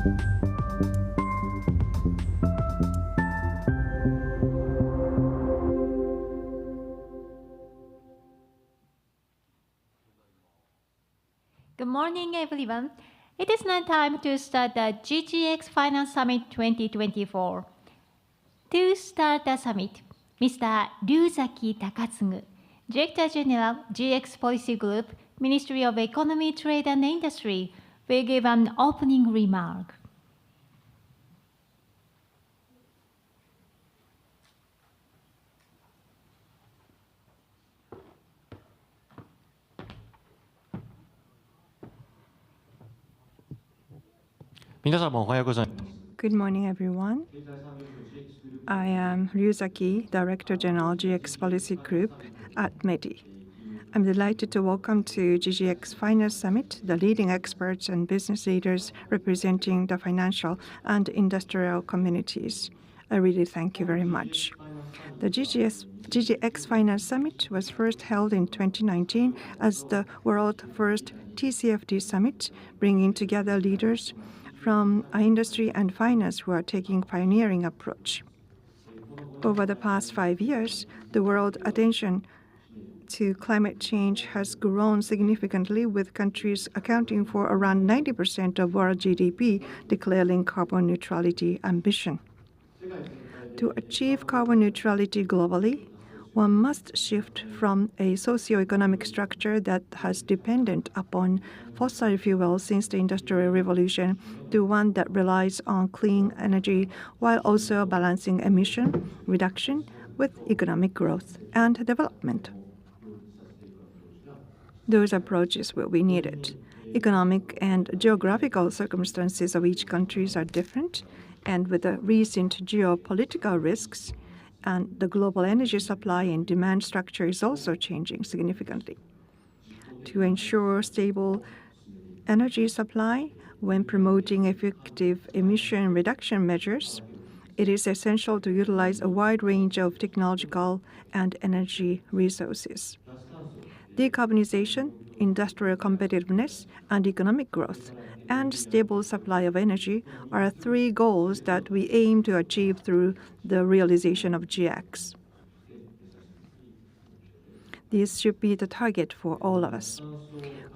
Good morning, everyone. It is now time to start the GGX Finance Summit 2024. To start the summit, Mr. Ryuzaki Takatsugu, Director General, GX Policy Group, Ministry of Economy, Trade and Industry, will give an opening remark. Good morning, everyone. I am Ryuzaki, Director General, GX Policy Group at METI. I'm delighted to welcome to GGX Finance Summit the leading experts and business leaders representing the financial and industrial communities. I really thank you very much. The GGX Finance Summit was first held in 2019 as the world's first TCFD summit, bringing together leaders from industry and finance who are taking pioneering approach. Over the past 5 years, the world attention to climate change has grown significantly, with countries accounting for around 90% of world GDP declaring carbon neutrality ambition. To achieve carbon neutrality globally, one must shift from a socio-economic structure that has depended upon fossil fuels since the Industrial Revolution to one that relies on clean energy while also balancing emission reduction with economic growth and development. Those approaches will be needed. Economic and geographical circumstances of each country are different, and with the recent geopolitical risks, and the global energy supply and demand structure is also changing significantly. To ensure stable energy supply when promoting effective emission reduction measures, it is essential to utilize a wide range of technological and energy resources. Decarbonization, industrial competitiveness, and economic growth, and stable supply of energy are 3 goals that we aim to achieve through the realization of GX. This should be the target for all of us.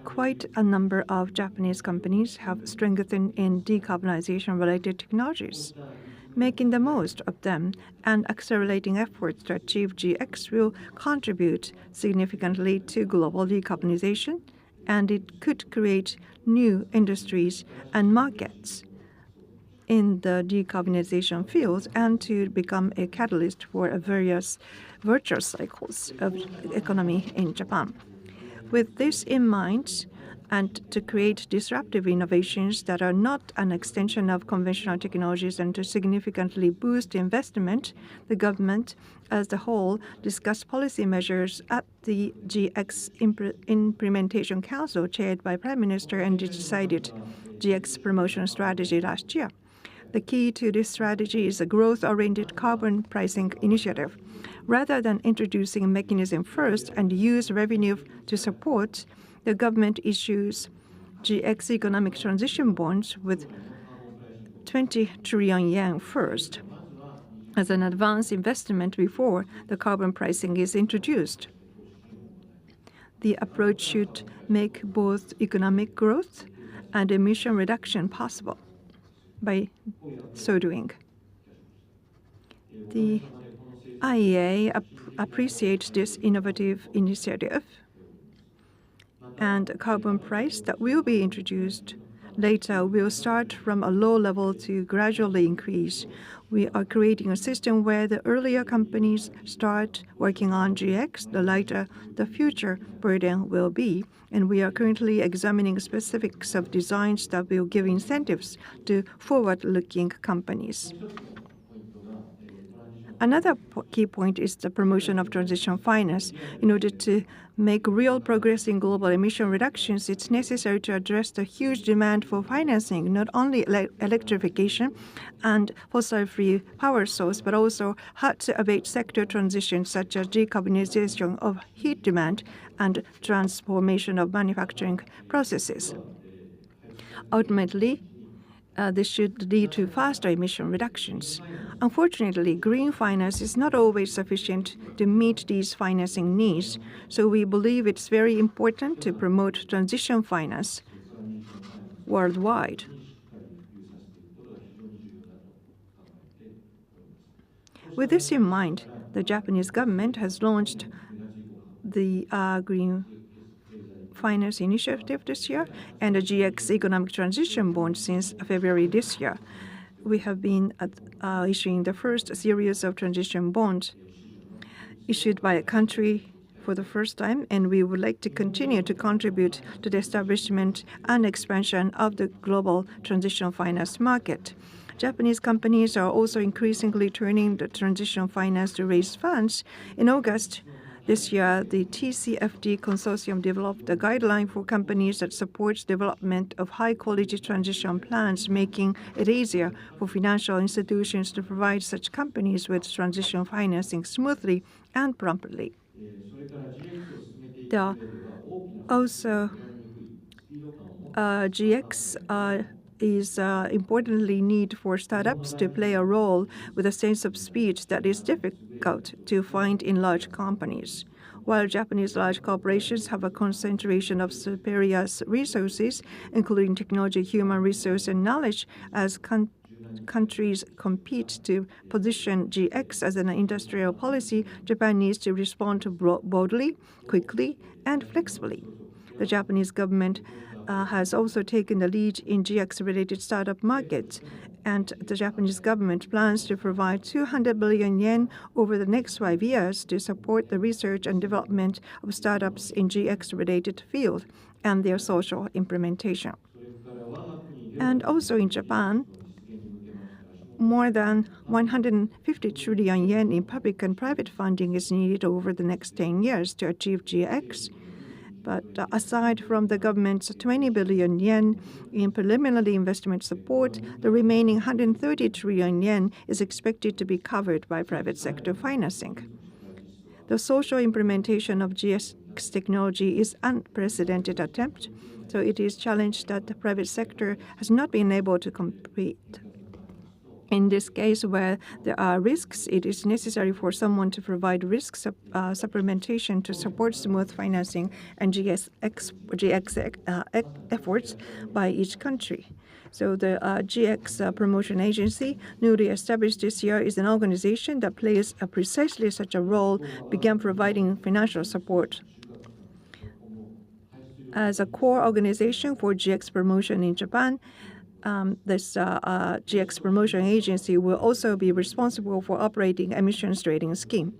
Quite a number of Japanese companies have strengthened in decarbonization-related technologies. Making the most of them and accelerating efforts to achieve GX will contribute significantly to global decarbonization, and it could create new industries and markets in the decarbonization fields and to become a catalyst for various virtuous cycles of economy in Japan. With this in mind, and to create disruptive innovations that are not an extension of conventional technologies and to significantly boost investment, the government as a whole discussed policy measures at the GX Implementation Council chaired by Prime Minister and decided GX promotion strategy last year. The key to this strategy is a growth-oriented carbon pricing initiative. Rather than introducing a mechanism first and use revenue to support, the government issues GX economic transition bonds with 20 trillion yen first as an advance investment before the carbon pricing is introduced. The approach should make both economic growth and emission reduction possible by so doing. The IEA appreciates this innovative initiative, and a carbon price that will be introduced later will start from a low level to gradually increase. We are creating a system where the earlier companies start working on GX, the lighter the future burden will be, and we are currently examining specifics of designs that will give incentives to forward-looking companies. Another key point is the promotion of transition finance. In order to make real progress in global emission reductions, it's necessary to address the huge demand for financing, not only electrification and fossil-free power source, but also hard-to-abate sector transitions such as decarbonization of heat demand and transformation of manufacturing processes. Ultimately, This should lead to faster emission reductions. Unfortunately, green finance is not always sufficient to meet these financing needs, so we believe it's very important to promote transition finance worldwide. With this in mind, the Japanese government has launched the Green Finance Initiative this year and the GX Economic Transition Bond since February this year. We have been issuing the first series of transition bonds issued by a country for the first time, and we would like to continue to contribute to the establishment and expansion of the global transition finance market. Japanese companies are also increasingly turning to transition finance to raise funds. In August this year, the TCFD consortium developed a guideline for companies that supports development of high-quality transition plans, making it easier for financial institutions to provide such companies with transition financing smoothly and promptly. There are also GX is importantly need for startups to play a role with a sense of speed that is difficult to find in large companies. While Japanese large corporations have a concentration of superior resources, including technology, human resource, and knowledge, as countries compete to position GX as an industrial policy, Japan needs to respond boldly, quickly, and flexibly. The Japanese government has also taken the lead in GX-related startup markets, and the Japanese government plans to provide 200 billion yen over the next 5 years to support the research and development of startups in GX-related field and their social implementation. And also in Japan, more than 150 trillion yen in public and private funding is needed over the next 10 years to achieve GX. But aside from the government's 20 billion yen in preliminary investment support, the remaining 130 trillion yen is expected to be covered by private sector financing. The social implementation of GX technology is an unprecedented attempt, so it is challenged that the private sector has not been able to compete. In this case, where there are risks, it is necessary for someone to provide risk supplementation to support smooth financing and GX efforts by each country. So the GX Promotion Agency, newly established this year, is an organization that plays precisely such a role, began providing financial support. As a core organization for GX promotion in Japan, this GX Promotion Agency will also be responsible for operating emissions trading scheme.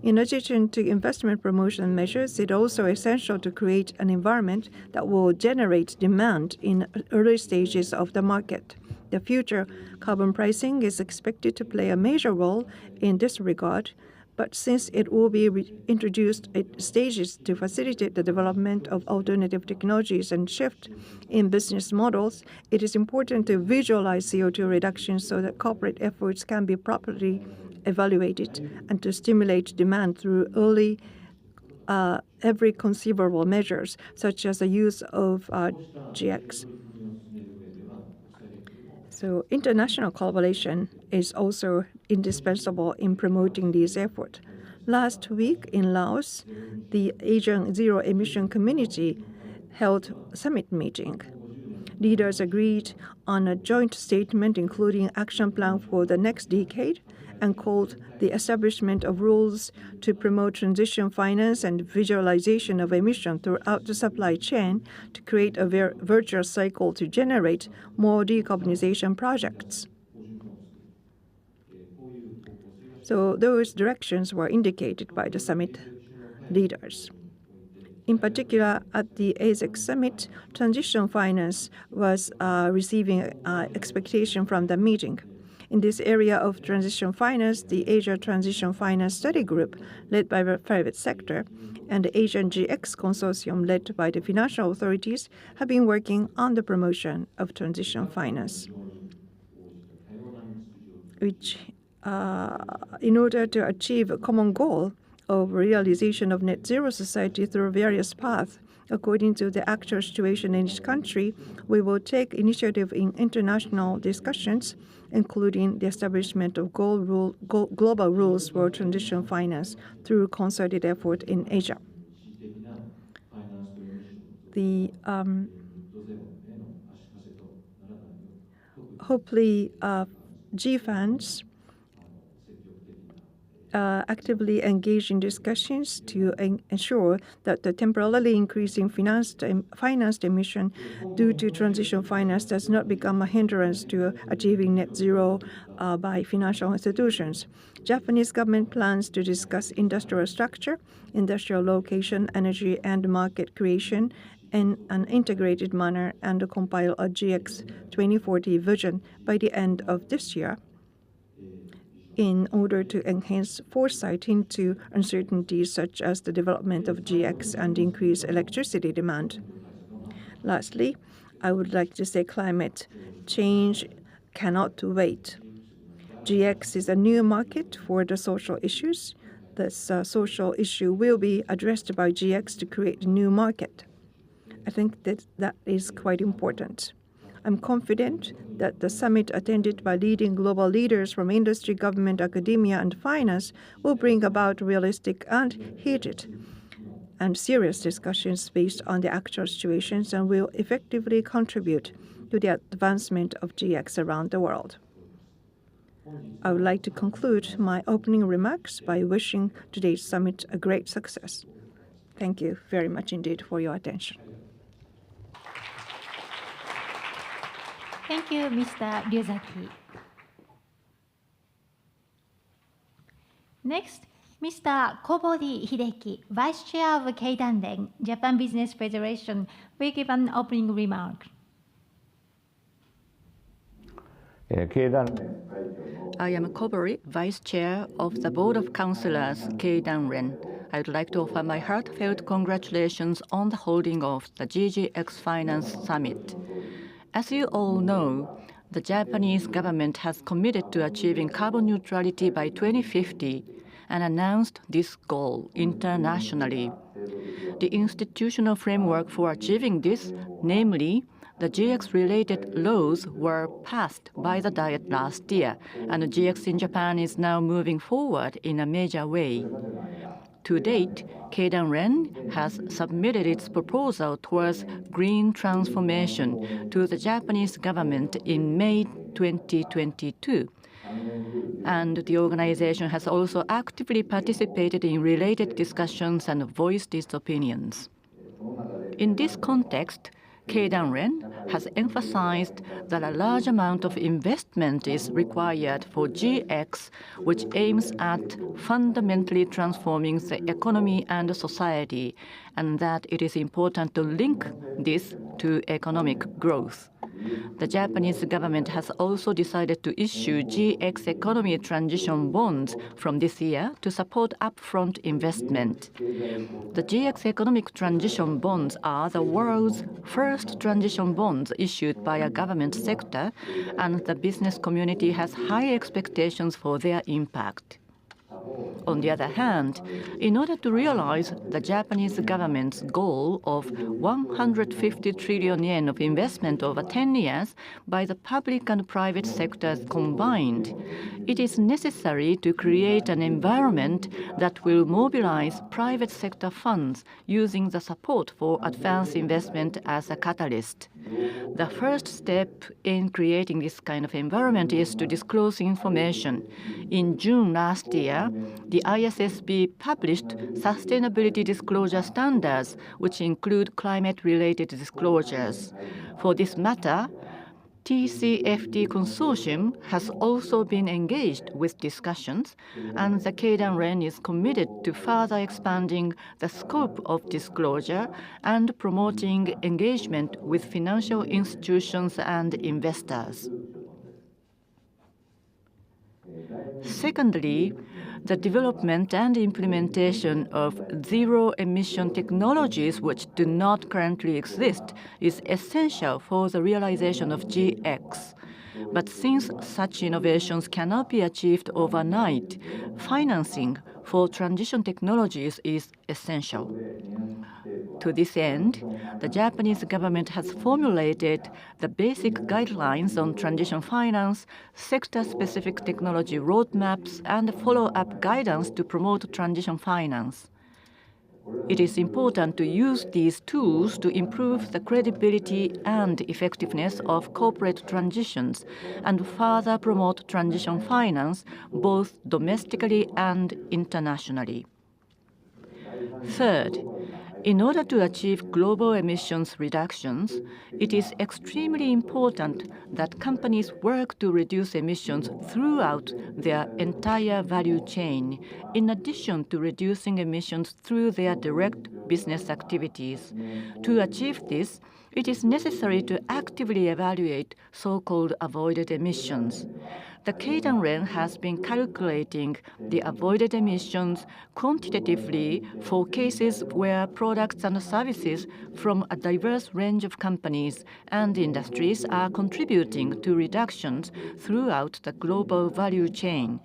In addition to investment promotion measures, it is also essential to create an environment that will generate demand in early stages of the market. The future carbon pricing is expected to play a major role in this regard, but since it will be introduced at stages to facilitate the development of alternative technologies and shift in business models, it is important to visualize CO2 reductions so that corporate efforts can be properly evaluated and to stimulate demand through every conceivable measures, such as the use of GX. So international collaboration is also indispensable in promoting these efforts. Last week in Laos, the Asian Zero Emission Community held a summit meeting. Leaders agreed on a joint statement including action plan for the next decade and called the establishment of rules to promote transition finance and visualization of emission throughout the supply chain to create a virtuous cycle to generate more decarbonization projects. So those directions were indicated by the summit leaders. In particular, at the ASEC summit, transition finance was receiving expectation from the meeting. In this area of transition finance, the Asia Transition Finance Study Group, led by the private sector, and the Asian GX Consortium, led by the financial authorities, have been working on the promotion of transition finance, which, in order to achieve a common goal of realization of net zero society through various paths, According to the actual situation in each country, we will take initiative in international discussions, including the establishment of global rules for transition finance through concerted effort in Asia. The hopefully G funds actively engage in discussions to ensure that the temporarily increasing financed emission due to transition finance does not become a hindrance to achieving net zero by financial institutions. Japanese government plans to discuss industrial structure, industrial location, energy and market creation in an integrated manner and compile a GX 2040 vision by the end of this year in order to enhance foresight into uncertainties such as the development of GX and increase electricity demand. Lastly, I would like to say climate change cannot wait. GX is a new market for the social issues. This social issue will be addressed by GX to create a new market. I think that is quite important. I'm confident that the summit attended by leading global leaders from industry, government, academia, and finance will bring about realistic and heated and serious discussions based on the actual situations and will effectively contribute to the advancement of GX around the world. I would like to conclude my opening remarks by wishing today's summit a great success. Thank you very much indeed for your attention. Thank you, Mr. Ryuzaki. Next, Mr. Kobori Hideki, Vice Chair of Keidanren, Japan Business Federation, will give an opening remark. I am Kobori, Vice Chair of the Board of Councillors, Keidanren. I would like to offer my heartfelt congratulations on the holding of the GGX Finance Summit. As you all know, the Japanese government has committed to achieving carbon neutrality by 2050 and announced this goal internationally. The institutional framework for achieving this, namely the GX-related laws, were passed by the Diet last year, and the GX in Japan is now moving forward in a major way. To date, Keidanren has submitted its proposal towards green transformation to the Japanese government in May 2022. And the organization has also actively participated in related discussions and voiced its opinions. In this context, Keidanren has emphasized that a large amount of investment is required for GX, which aims at fundamentally transforming the economy and society, and that it is important to link this to economic growth. The Japanese government has also decided to issue GX economy transition bonds from this year to support upfront investment. The GX economic transition bonds are the world's first transition bonds issued by a government sector, and the business community has high expectations for their impact. On the other hand, in order to realize the Japanese government's goal of 150 trillion yen of investment over 10 years by the public and private sectors combined, it is necessary to create an environment that will mobilize private sector funds using the support for advanced investment as a catalyst. The first step in creating this kind of environment is to disclose information. In June last year, the ISSB published sustainability disclosure standards, which include climate-related disclosures. For this matter, TCFD Consortium has also been engaged with discussions, and the Keidanren is committed to further expanding the scope of disclosure and promoting engagement with financial institutions and investors. Secondly, the development and implementation of zero-emission technologies which do not currently exist is essential for the realization of GX. But since such innovations cannot be achieved overnight, financing for transition technologies is essential. To this end, the Japanese government has formulated the basic guidelines on transition finance, sector-specific technology roadmaps, and follow-up guidance to promote transition finance. It is important to use these tools to improve the credibility and effectiveness of corporate transitions and further promote transition finance both domestically and internationally. Third, in order to achieve global emissions reductions, it is extremely important that companies work to reduce emissions throughout their entire value chain, in addition to reducing emissions through their direct business activities. To achieve this, it is necessary to actively evaluate so-called avoided emissions. The Keidanren has been calculating the avoided emissions quantitatively for cases where products and services from a diverse range of companies and industries are contributing to reductions throughout the global value chain,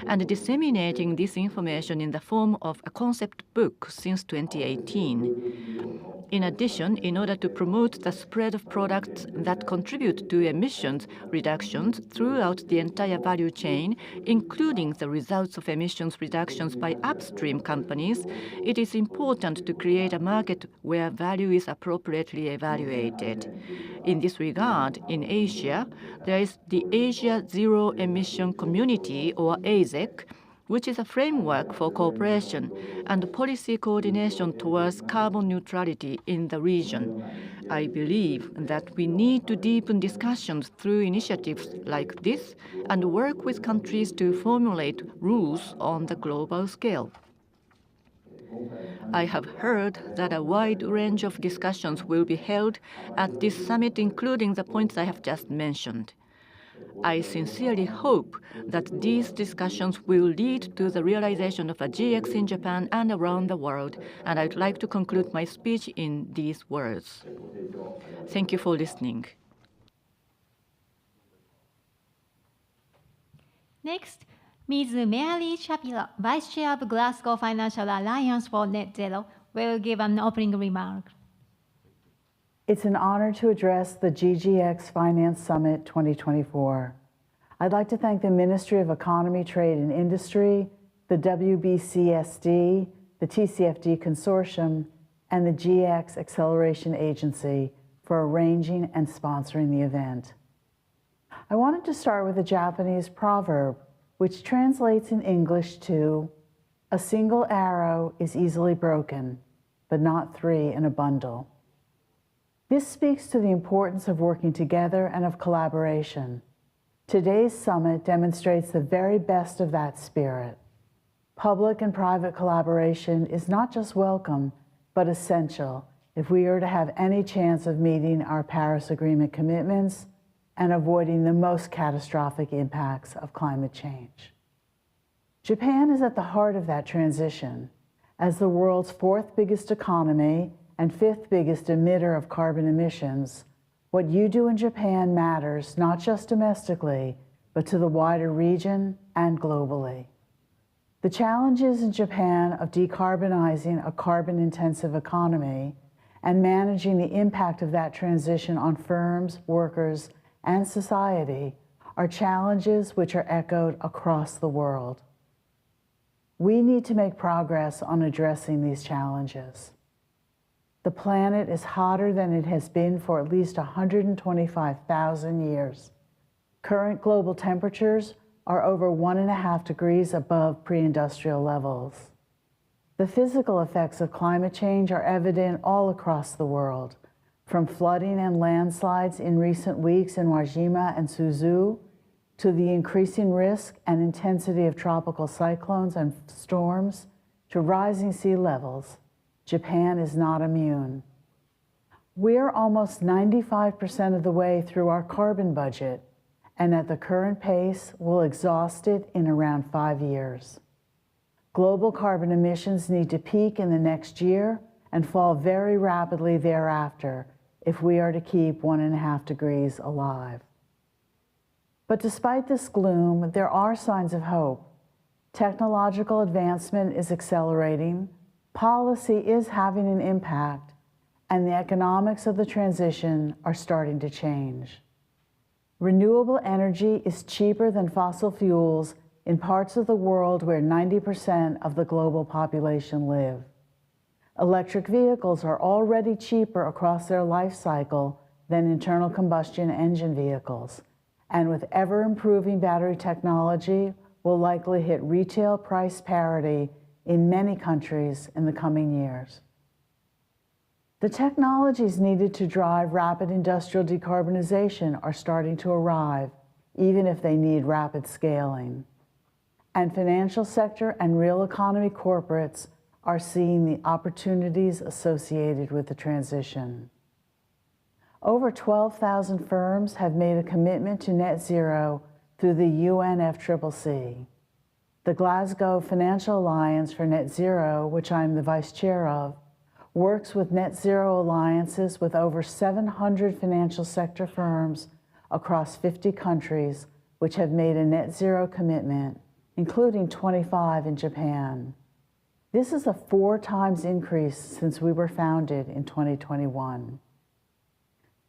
and disseminating this information in the form of a concept book since 2018. In addition, in order to promote the spread of products that contribute to emissions reductions throughout the entire value chain, including the results of emissions reductions by upstream companies, it is important to create a market where value is appropriately evaluated. In this regard, in Asia, there is the Asia Zero Emission Community, or AZEC, which is a framework for cooperation and policy coordination towards carbon neutrality in the region. I believe that we need to deepen discussions through initiatives like this and work with countries to formulate rules on the global scale. I have heard that a wide range of discussions will be held at this summit, including the points I have just mentioned. I sincerely hope that these discussions will lead to the realization of a GX in Japan and around the world, and I'd like to conclude my speech in these words. Thank you for listening. Next, Ms. Mary Shapiro, Vice Chair of Glasgow Financial Alliance for Net Zero, will give an opening remark. It's an honor to address the GGX Finance Summit 2024. I'd like to thank the Ministry of Economy, Trade and Industry, the WBCSD, the TCFD Consortium, and the GX Acceleration Agency for arranging and sponsoring the event. I wanted to start with a Japanese proverb, which translates in English to, "A single arrow is easily broken, but not three in a bundle." This speaks to the importance of working together and of collaboration. Today's summit demonstrates the very best of that spirit. Public and private collaboration is not just welcome, but essential if we are to have any chance of meeting our Paris Agreement commitments and avoiding the most catastrophic impacts of climate change. Japan is at the heart of that transition. As the world's fourth biggest economy and fifth biggest emitter of carbon emissions, what you do in Japan matters not just domestically, but to the wider region and globally. The challenges in Japan of decarbonizing a carbon-intensive economy and managing the impact of that transition on firms, workers, and society are challenges which are echoed across the world. We need to make progress on addressing these challenges. The planet is hotter than it has been for at least 125,000 years. Current global temperatures are over 1.5 degrees above pre-industrial levels. The physical effects of climate change are evident all across the world, from flooding and landslides in recent weeks in Wajima and Suzu, to the increasing risk and intensity of tropical cyclones and storms, to rising sea levels. Japan is not immune. We're almost 95% of the way through our carbon budget, and at the current pace, we'll exhaust it in around 5 years. Global carbon emissions need to peak in the next year and fall very rapidly thereafter if we are to keep 1.5 degrees alive. But despite this gloom, there are signs of hope. Technological advancement is accelerating, policy is having an impact, and the economics of the transition are starting to change. Renewable energy is cheaper than fossil fuels in parts of the world where 90% of the global population live. Electric vehicles are already cheaper across their life cycle than internal combustion engine vehicles, and with ever-improving battery technology, will likely hit retail price parity in many countries in the coming years. The technologies needed to drive rapid industrial decarbonization are starting to arrive, even if they need rapid scaling. And financial sector and real economy corporates are seeing the opportunities associated with the transition. Over 12,000 firms have made a commitment to net zero through the UNFCCC. The Glasgow Financial Alliance for Net Zero, which I'm the vice chair of, works with net zero alliances with over 700 financial sector firms across 50 countries, which have made a net zero commitment, including 25 in Japan. This is a 4 times increase since we were founded in 2021.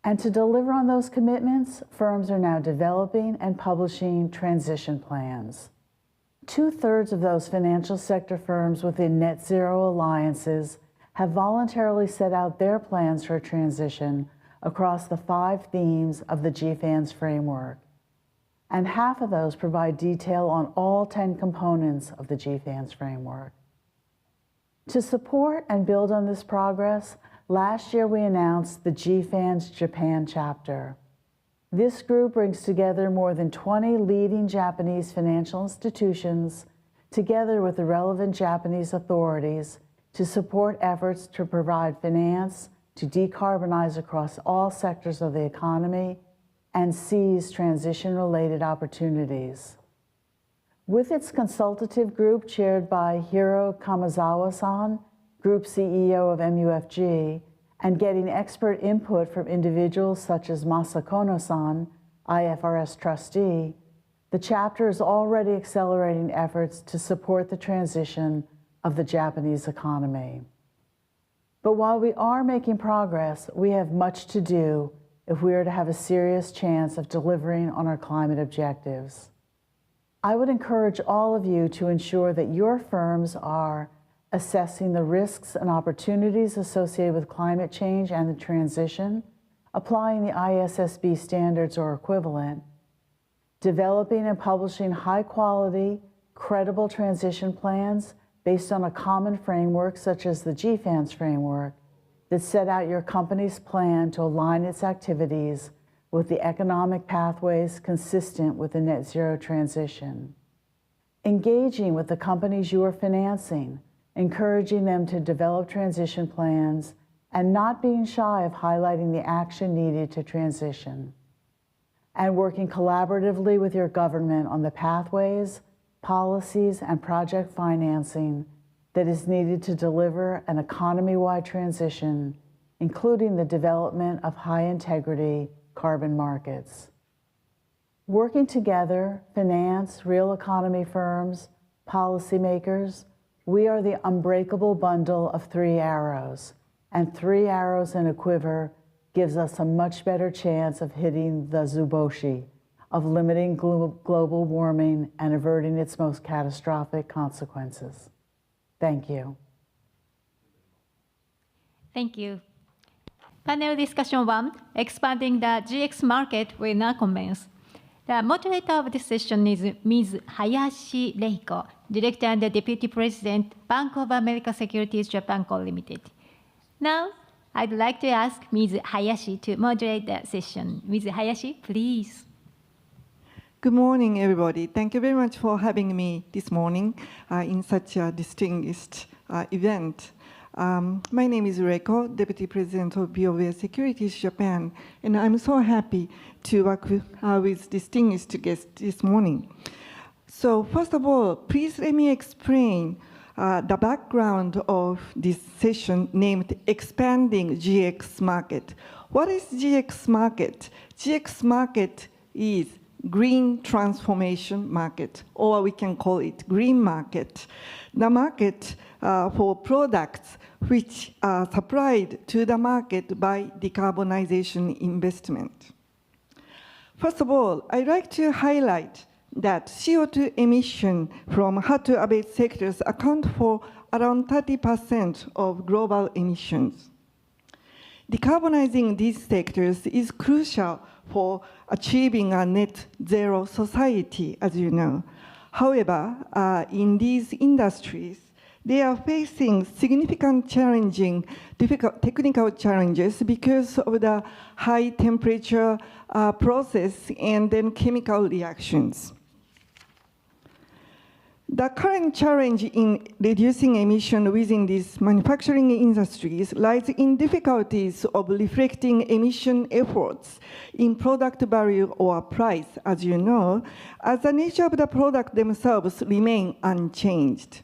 And to deliver on those commitments, firms are now developing and publishing transition plans. 2/3 of those financial sector firms within net zero alliances have voluntarily set out their plans for a transition across the 5 themes of the GFANS framework. And half of those provide detail on all 10 components of the GFANS framework. To support and build on this progress, last year we announced the GFANS Japan chapter. This group brings together more than 20 leading Japanese financial institutions, together with the relevant Japanese authorities, to support efforts to provide finance to decarbonize across all sectors of the economy and seize transition-related opportunities. With its consultative group chaired by Hiro Kamazawa-san, Group CEO of MUFG, and getting expert input from individuals such as Masakono-san, IFRS trustee, the chapter is already accelerating efforts to support the transition of the Japanese economy. But while we are making progress, we have much to do if we are to have a serious chance of delivering on our climate objectives. I would encourage all of you to ensure that your firms are assessing the risks and opportunities associated with climate change and the transition, applying the ISSB standards or equivalent, developing and publishing high-quality, credible transition plans based on a common framework such as the GFANS framework that set out your company's plan to align its activities with the economic pathways consistent with the net zero transition. Engaging with the companies you are financing, encouraging them to develop transition plans, and not being shy of highlighting the action needed to transition. And working collaboratively with your government on the pathways, policies, and project financing that is needed to deliver an economy-wide transition, including the development of high-integrity carbon markets. Working together, finance, real economy firms, policymakers, we are the unbreakable bundle of 3 arrows, and 3 arrows in a quiver gives us a much better chance of hitting the zuboshi, of limiting global warming and averting its most catastrophic consequences. Thank you. Thank you. Panel discussion 1, expanding the GX market, will now commence. The moderator of this session is Ms. Hayashi Reiko, Director and Deputy President, Bank of America Securities Japan Co. Limited. Now, I'd like to ask Ms. Hayashi to moderate the session. Ms. Hayashi, please. Good morning, everybody. Thank you very much for having me this morning in such a distinguished event. My name is Reiko, Deputy President of BofA Securities Japan, and I'm so happy to work with distinguished guests this morning. So first of all, please let me explain the background of this session named Expanding GX Market. What is GX Market? GX Market is green transformation market, or we can call it green market, the market for products which are supplied to the market by decarbonization investment. First of all, I'd like to highlight that CO2 emission from hard-to-abate sectors account for around 30% of global emissions. Decarbonizing these sectors is crucial for achieving a net zero society, as you know. However, in these industries, they are facing significant difficult technical challenges because of the high temperature process and then chemical reactions. The current challenge in reducing emission within these manufacturing industries lies in difficulties of reflecting emission efforts in product value or price, as you know, as the nature of the product themselves remain unchanged.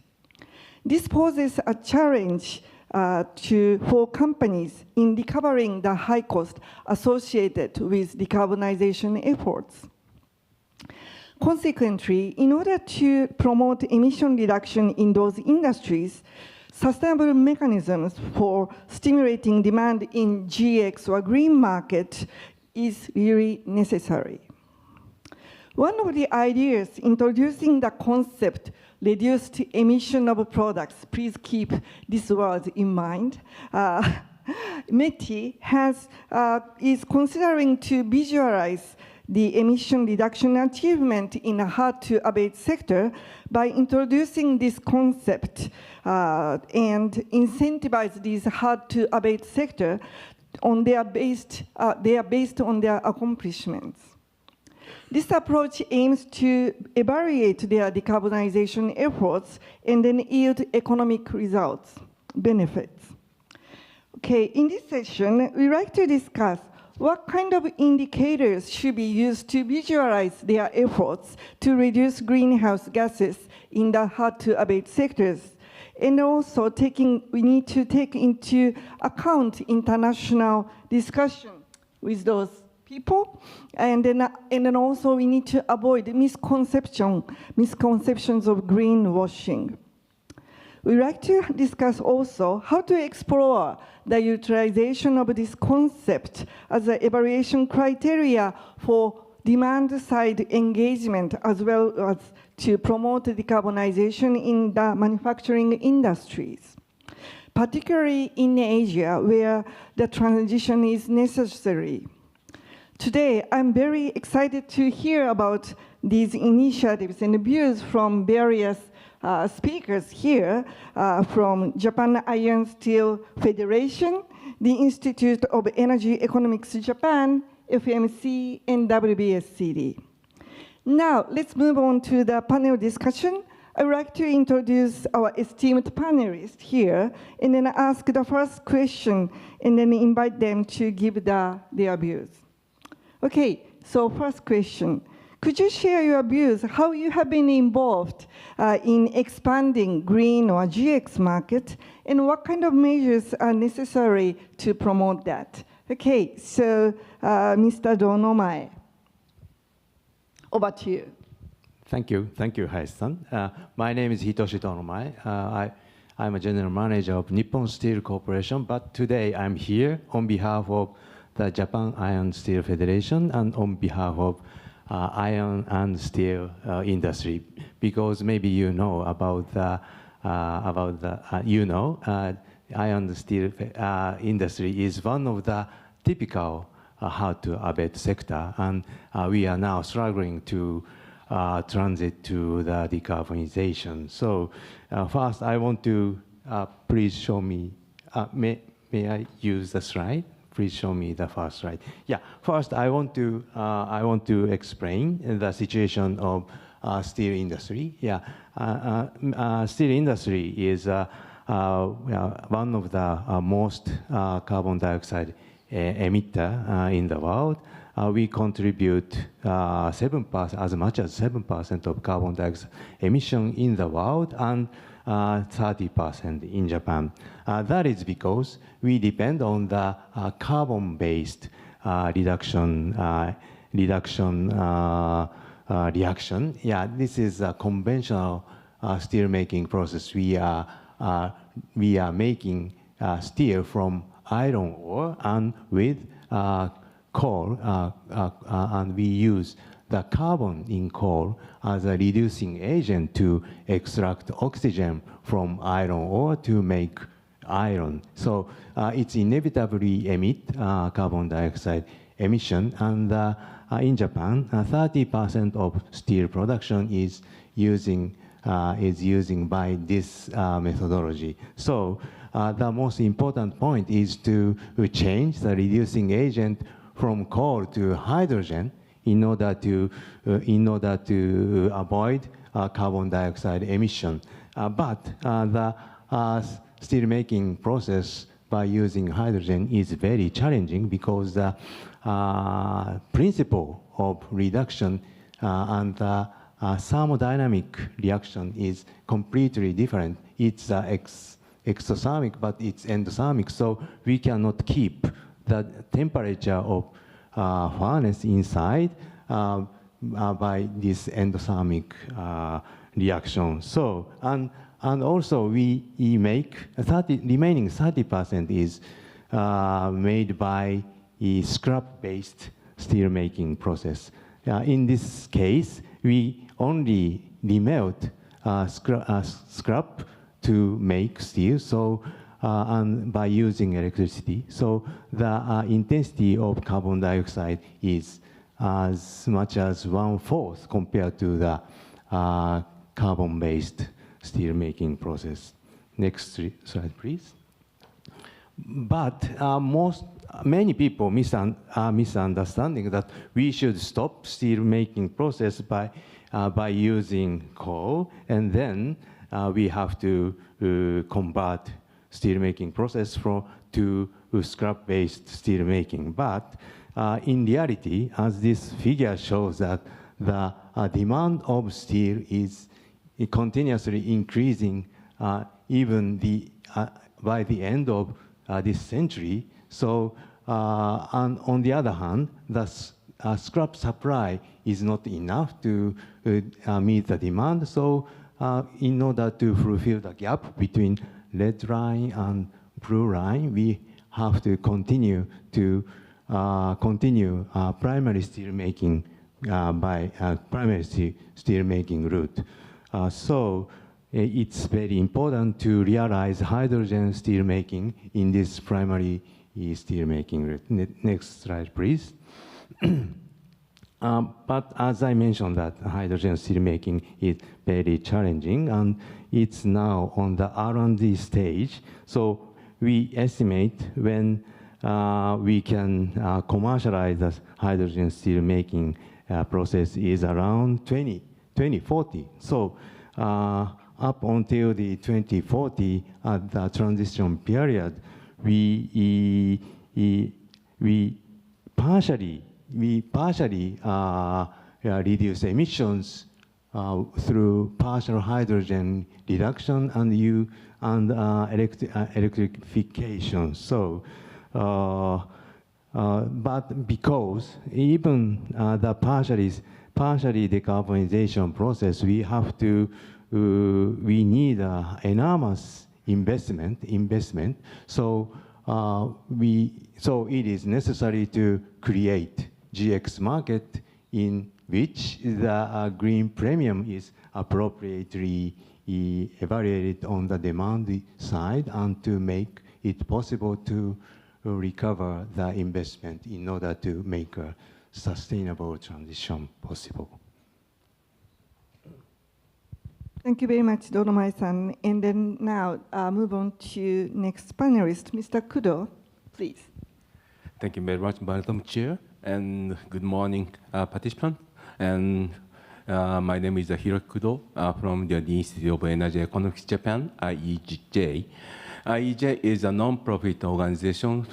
This poses a challenge for companies in recovering the high cost associated with decarbonization efforts. Consequently, in order to promote emission reduction in those industries, sustainable mechanisms for stimulating demand in GX or green market is really necessary. One of the ideas introducing the concept reduced emission of products, please keep this word in mind, METI is considering to visualize the emission reduction achievement in a hard-to-abate sector by introducing this concept and incentivize these hard-to-abate sector on they are based on their accomplishments. This approach aims to evaluate their decarbonization efforts and then yield economic results, benefits. Okay, in this session, we'd like to discuss what kind of indicators should be used to visualize their efforts to reduce greenhouse gases in the hard-to-abate sectors? And also, we need to take into account international discussion with those people. And then also, we need to avoid misconceptions of greenwashing. We'd like to discuss also how to explore the utilization of this concept as an evaluation criteria for demand-side engagement, as well as to promote decarbonization in the manufacturing industries, particularly in Asia, where the transition is necessary. Today, I'm very excited to hear about these initiatives and views from various speakers here from Japan Iron Steel Federation, the Institute of Energy Economics Japan, FMC, and WBSCD. Now, let's move on to the panel discussion. I would like to introduce our esteemed panelists here, and then ask the first question, and then invite them to give their views. Okay, so first question. Could you share your views, how you have been involved in expanding green or GX market, and what kind of measures are necessary to promote that? Okay, so Mr. Donomae, over to you. Thank you, Hayashi-san. My name is Hitoshi Donomae. I'm a general manager of Nippon Steel Corporation, but today I'm here on behalf of the Japan Iron Steel Federation and on behalf of iron and steel industry, because maybe you know about the iron and steel industry is one of the typical hard-to-abate sector, and we are now struggling to transit to the decarbonization. So first, I want to please show me. May I use the slide? Please show me the first slide. Yeah, first I want to explain the situation of steel industry. Yeah, steel industry is one of the most carbon dioxide emitter in the world. We contribute 7%, as much as 7% of carbon dioxide emission in the world, and 30% in Japan. That is because we depend on the carbon-based reduction reduction reaction. Yeah, this is a conventional steel making process. We are making steel from iron ore and with coal, and we use the carbon in coal as a reducing agent to extract oxygen from iron ore to make iron. So it's inevitably emit carbon dioxide emission, and in Japan, 30% of steel production is using by this methodology. So the most important point is to change the reducing agent from coal to hydrogen in order to avoid carbon dioxide emission. But the steel making process by using hydrogen is very challenging because the principle of reduction and the thermodynamic reaction is completely different. It's exothermic, but it's endothermic, so we cannot keep the temperature of furnace inside by this endothermic reaction. So, and also we make remaining 30% is made by a scrap-based steel making process. In this case, we only remelt scrap to make steel, so and by using electricity. So the intensity of carbon dioxide is as much as 1/4 compared to the carbon-based steel making process. Next slide, please. But many people misunderstanding that we should stop steel making process by using coal, and then we have to convert steel making process to scrap-based steel making. But in reality, as this figure shows, that the demand of steel is continuously increasing even by the end of this century. So, and on the other hand, the scrap supply is not enough to meet the demand. So, in order to fulfill the gap between red line and blue line, we have to continue primary steel making by primary steel making route. So it's very important to realize hydrogen steel making in this primary steel making route. Next slide, please. But as I mentioned, that hydrogen steel making is very challenging, and it's now on the R&D stage. So we estimate when we can commercialize the hydrogen steel making process is around 2040. So up until the 2040, at the transition period, we partially reduce emissions through partial hydrogen reduction and electrification. So, but because even the partially decarbonization process, we need enormous investment. So it is necessary to create GX market in which the green premium is appropriately evaluated on the demand side, and to make it possible to recover the investment in order to make a sustainable transition possible. Thank you very much, Doromai-san. And then now move on to next panelist, Mr. Kudo, please. Thank you very much, Madam Chair, and good morning, participants. And my name is Hiroki Kudo from the Institute of Energy Economics Japan, IEJ. IEJ is a non-profit organization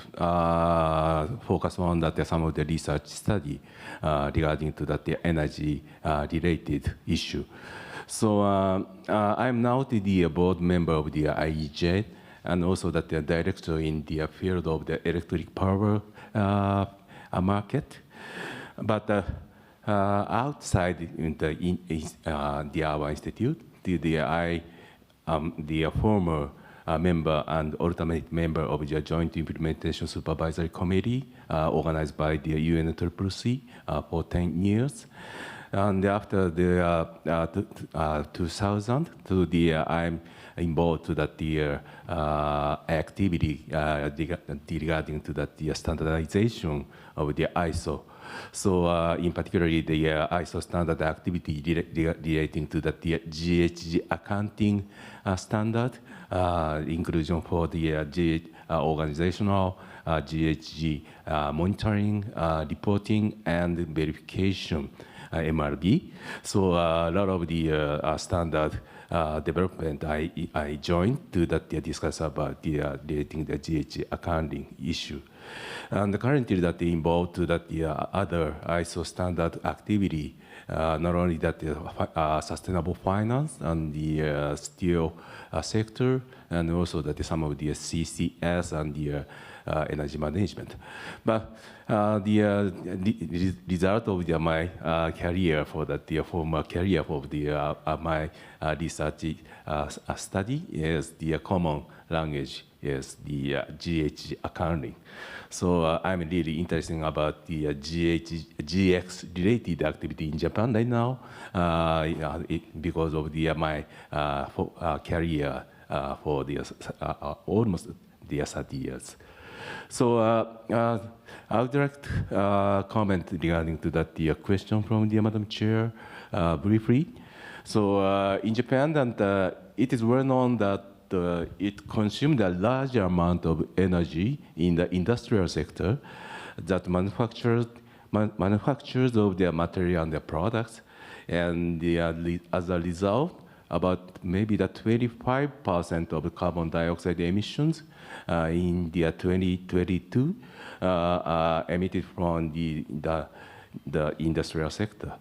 focused on some of the research study regarding to that energy-related issue. So I'm now the board member of the IEJ, and also that the director in the field of the electric power market. But outside our institute, I am the former member and ultimate member of the Joint Implementation Supervisory Committee organized by the UNCCC for 10 years. And after the 2000, I'm involved to the activity regarding to the standardization of the ISO. So in particular, the ISO standard activity relating to the GHG accounting standard, inclusion for the organizational GHG monitoring, reporting, and verification, MRB. So a lot of the standard development I joined to discuss about relating the GHG accounting issue. And currently that involved to the other ISO standard activity, not only that sustainable finance and the steel sector, and also that some of the CCS and the energy management. But the result of my career for the former career of the my research study is the common language is the GHG accounting. So I'm really interested about the GX related activity in Japan right now because of the my career for the almost the 30 years. So I would like to comment regarding to that the question from the Madam Chair briefly. So in Japan, and it is well known that it consumed a large amount of energy in the industrial sector that manufactures of their material and their products, and as a result, about maybe the 25% of carbon dioxide emissions in the 2022 emitted from the industrial sector.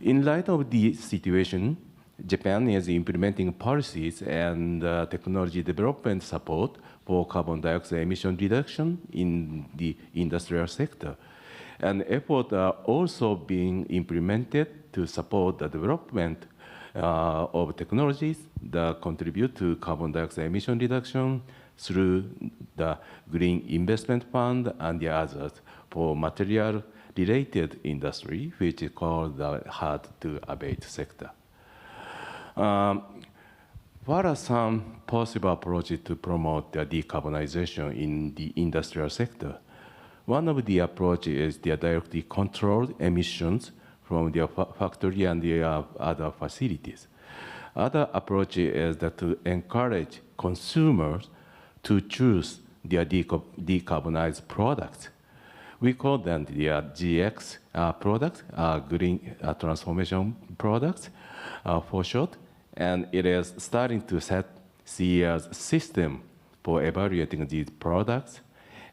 In light of the situation, Japan is implementing policies and technology development support for carbon dioxide emission reduction in the industrial sector. And efforts are also being implemented to support the development of technologies that contribute to carbon dioxide emission reduction through the Green Investment Fund and the others for material-related industry, which is called the hard-to-abate sector. What are some possible approaches to promote the decarbonization in the industrial sector? One of the approaches is the directly controlled emissions from the factory and the other facilities. Other approach is that to encourage consumers to choose their decarbonized products. We call them the GX products, green transformation products for short, and it is starting to see a system for evaluating these products.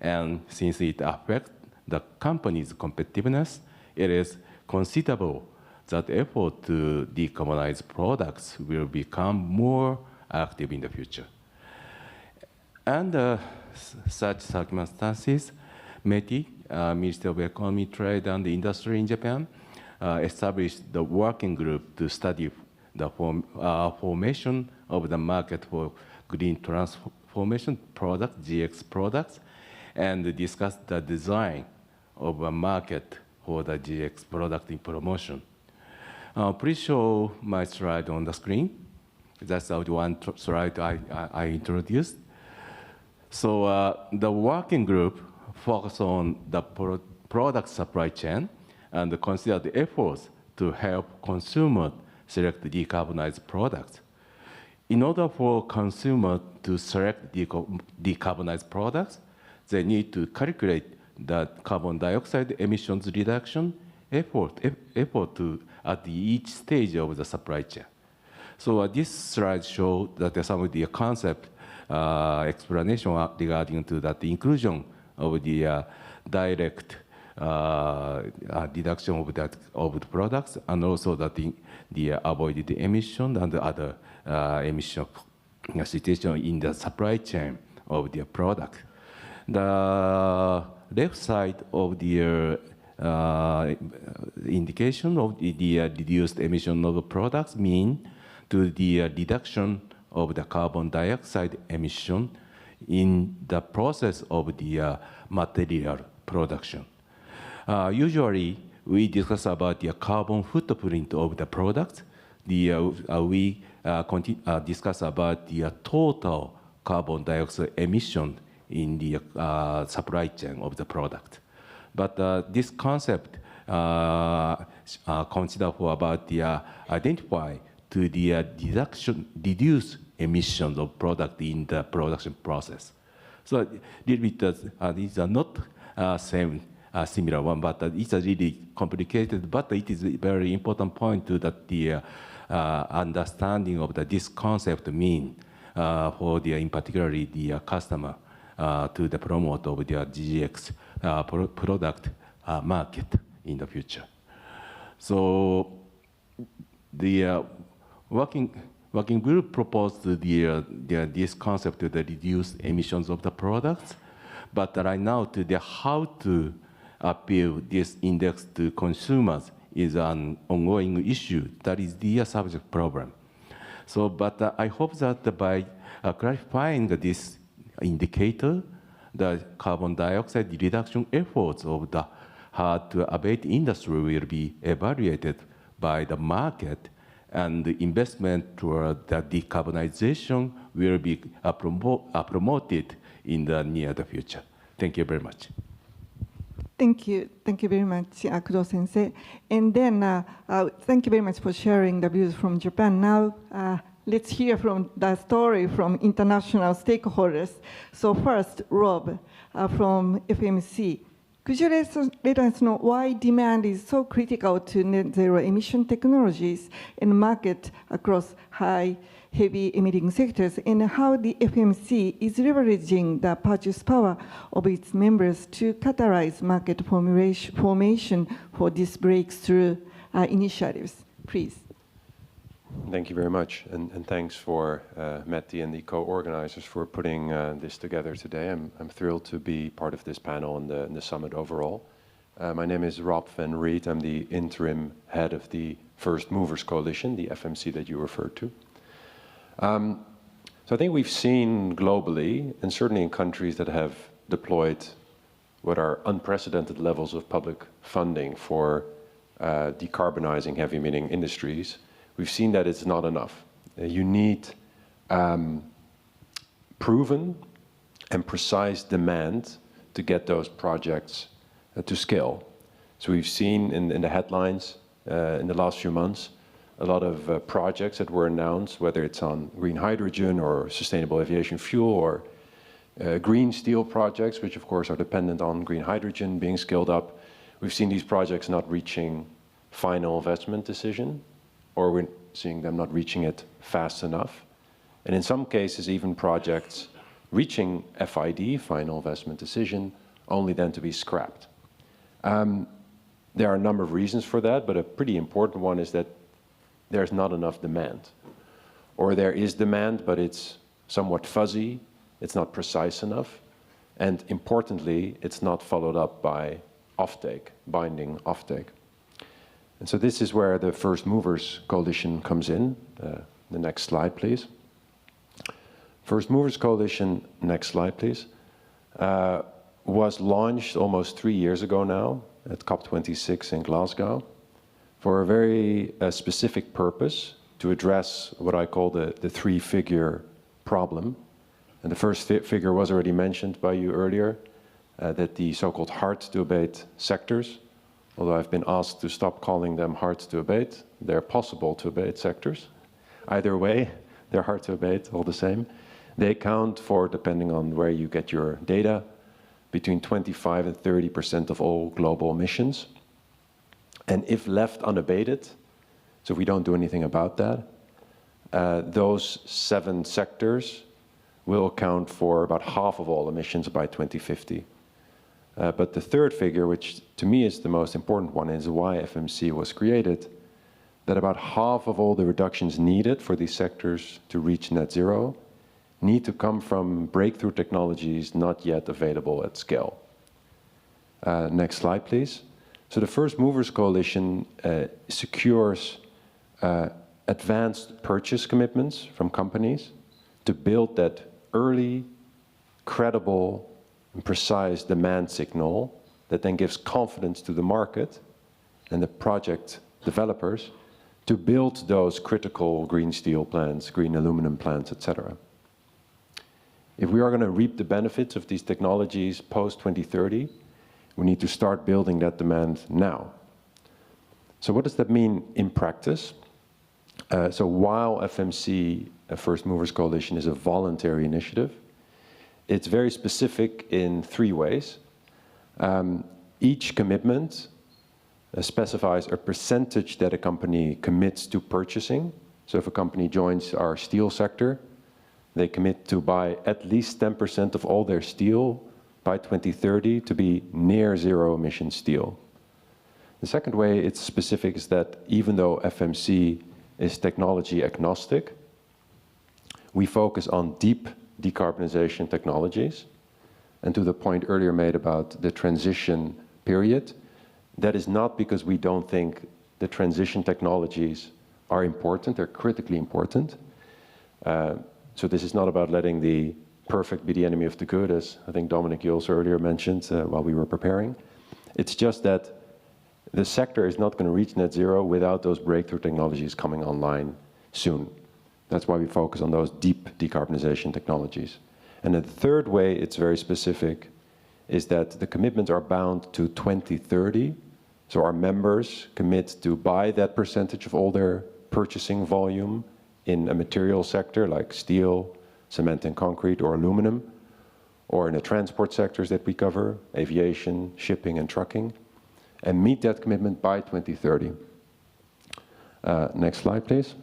And since it affects the company's competitiveness, it is considerable that effort to decarbonize products will become more active in the future. And such circumstances, METI, Ministry of Economy, Trade and Industry in Japan, established the working group to study the formation of the market for green transformation products, GX products, and discuss the design of a market for the GX product in promotion. Please show my slide on the screen. That's the one slide I introduced. So the working group focused on the product supply chain and consider the efforts to help consumers select decarbonized products. In order for consumers to select decarbonized products, they need to calculate the carbon dioxide emissions reduction effort to at each stage of the supply chain. So this slide shows that some of the concept explanation regarding to that the inclusion of the direct reduction of the products, and also that the avoided emission and the other emission situation in the supply chain of the product. The left side of the indication of the reduced emission of products mean to the reduction of the carbon dioxide emission in the process of the material production. Usually, we discuss about the carbon footprint of the product. We discuss about the total carbon dioxide emission in the supply chain of the product. But this concept consider for about the identify to the reduce emissions of product in the production process. So a little bit, these are not same similar one, but it's a really complicated, but it is a very important point to that the understanding of this concept mean for the, in particularly the customer to the promote of the GGX product market in the future. So the working group proposed this concept to the reduce emissions of the products, but right now to the how to appeal this index to consumers is an ongoing issue. That is the subject problem. So, but I hope that by clarifying this indicator, the carbon dioxide reduction efforts of the hard to abate industry will be evaluated by the market, and the investment toward the decarbonization will be promoted in the near future. Thank you very much. Thank you very much, Kudo-sensei. And then, thank you very much for sharing the views from Japan. Now, let's hear from the story from international stakeholders. So first, Rob from FMC. Could you let us know why demand is so critical to net zero emission technologies in the market across high, heavy emitting sectors, and how the FMC is leveraging the purchase power of its members to catalyze market formation for these breakthrough initiatives? Please. Thank you very much, and thanks for Matti and the co-organizers for putting this together today. I'm thrilled to be part of this panel and the summit overall. My name is Rob van Reed. I'm the interim head of the First Movers Coalition, the FMC that you referred to. So I think we've seen globally, and certainly in countries that have deployed what are unprecedented levels of public funding for decarbonizing heavy emitting industries, we've seen that it's not enough. You need proven and precise demand to get those projects to scale. So we've seen in the headlines in the last few months a lot of projects that were announced, whether it's on green hydrogen or sustainable aviation fuel or green steel projects, which of course are dependent on green hydrogen being scaled up. We've seen these projects not reaching final investment decision, or we're seeing them not reaching it fast enough. And in some cases, even projects reaching FID, final investment decision, only then to be scrapped. There are a number of reasons for that, but a pretty important one is that there's not enough demand. Or there is demand, but it's somewhat fuzzy, it's not precise enough, and importantly, it's not followed up by offtake, binding offtake. And so this is where the First Movers Coalition comes in. The next slide, please. First Movers Coalition, next slide, please, was launched almost 3 years ago now at COP26 in Glasgow for a very specific purpose to address what I call the three-figure problem. And the first figure was already mentioned by you earlier, that the so-called hard-to-abate sectors, although I've been asked to stop calling them hard to abate, they're possible to abate sectors. Either way, they're hard to abate, all the same. They account for, depending on where you get your data, between 25 and 30% of all global emissions. And if left unabated, so if we don't do anything about that, those 7 sectors will account for about half of all emissions by 2050. But the third figure, which to me is the most important one, is why FMC was created, that about half of all the reductions needed for these sectors to reach net zero need to come from breakthrough technologies not yet available at scale. Next slide, please. So the First Movers Coalition secures advanced purchase commitments from companies to build that early, credible, and precise demand signal that then gives confidence to the market and the project developers to build those critical green steel plants, green aluminum plants, etc. If we are going to reap the benefits of these technologies post-2030, we need to start building that demand now. So what does that mean in practice? So while FMC, First Movers Coalition, is a voluntary initiative, it's very specific in 3 ways. Each commitment specifies a percentage that a company commits to purchasing. So if a company joins our steel sector, they commit to buy at least 10% of all their steel by 2030 to be near zero emission steel. The second way it's specific is that even though FMC is technology agnostic, we focus on deep decarbonization technologies. And to the point earlier made about the transition period, that is not because we don't think the transition technologies are important, they're critically important. So this is not about letting the perfect be the enemy of the good, as I think Dominic, you also earlier mentioned while we were preparing. It's just that the sector is not going to reach net zero without those breakthrough technologies coming online soon. That's why we focus on those deep decarbonization technologies. And the third way it's very specific is that the commitments are bound to 2030. So our members commit to buy that percentage of all their purchasing volume in a material sector like steel, cement and concrete, or aluminum, or in the transport sectors that we cover, aviation, shipping and trucking, and meet that commitment by 2030. Next slide, please.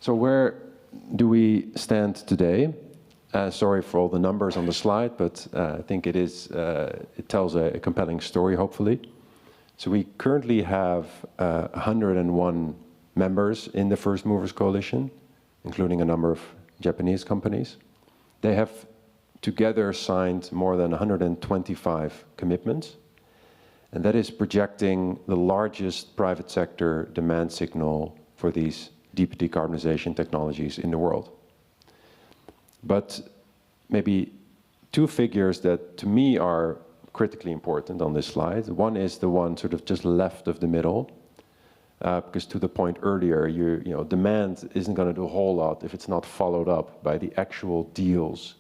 So where do we stand today? Sorry for all the numbers on the slide, but I think it tells a compelling story, hopefully. So we currently have 101 members in the First Movers Coalition, including a number of Japanese companies. They have together signed more than 125 commitments, and that is projecting the largest private sector demand signal for these deep decarbonization technologies in the world. But maybe 2 figures that to me are critically important on this slide. One is the one sort of just left of the middle, because to the point earlier, you know, demand isn't going to do a whole lot if it's not followed up by the actual deals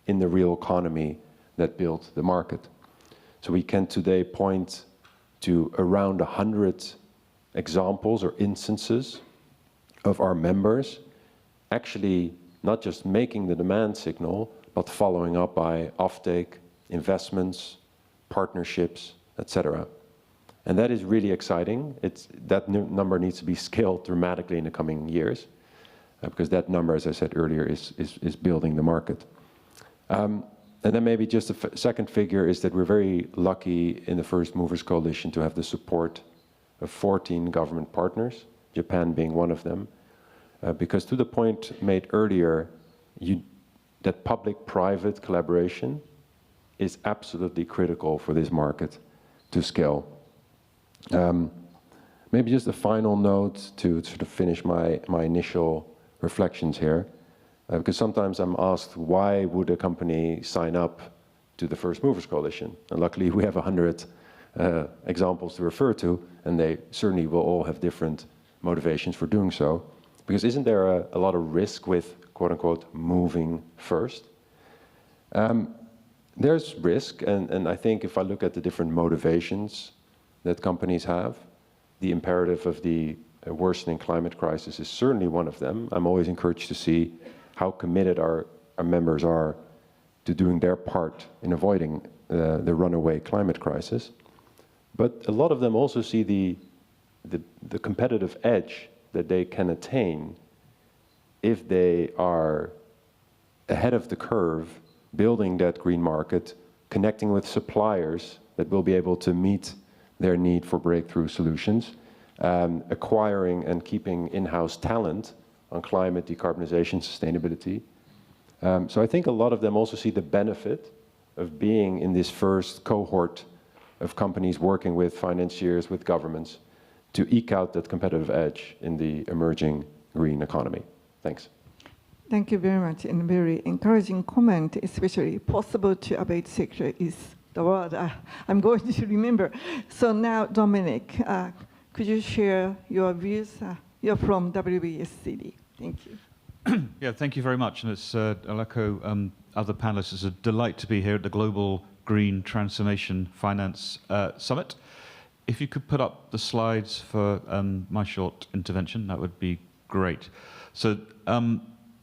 in the real economy that build the market. So we can today point to around 100 examples or instances of our members actually not just making the demand signal, but following up by offtake, investments, partnerships, etc. And that is really exciting. That number needs to be scaled dramatically in the coming years, because that number, as I said earlier, is building the market. And then maybe just a second figure is that we're very lucky in the First Movers Coalition to have the support of 14 government partners, Japan being one of them, because to the point made earlier, that public-private collaboration is absolutely critical for this market to scale. Maybe just a final note to sort of finish my initial reflections here, because sometimes I'm asked, why would a company sign up to the First Movers Coalition? And luckily we have 100 examples to refer to, and they certainly will all have different motivations for doing so. Because isn't there a lot of risk with, quote unquote, moving first? There's risk, and I think if I look at the different motivations that companies have, the imperative of the worsening climate crisis is certainly one of them. I'm always encouraged to see how committed our members are to doing their part in avoiding the runaway climate crisis. But a lot of them also see the competitive edge that they can attain if they are ahead of the curve, building that green market, connecting with suppliers that will be able to meet their need for breakthrough solutions, acquiring and keeping in-house talent on climate, decarbonization, sustainability. So I think a lot of them also see the benefit of being in this first cohort of companies working with financiers, with governments, to eke out that competitive edge in the emerging green economy. Thanks. Thank you very much, and very encouraging comment, especially possible to abate sector is the word I'm going to remember. So now, Dominic, could you share your views? You're from WBSCD. Thank you. Yeah, thank you very much. And it's, I'll echo other panelists, it's a delight to be here at the Global Green Transformation Finance Summit. If you could put up the slides for my short intervention, that would be great. So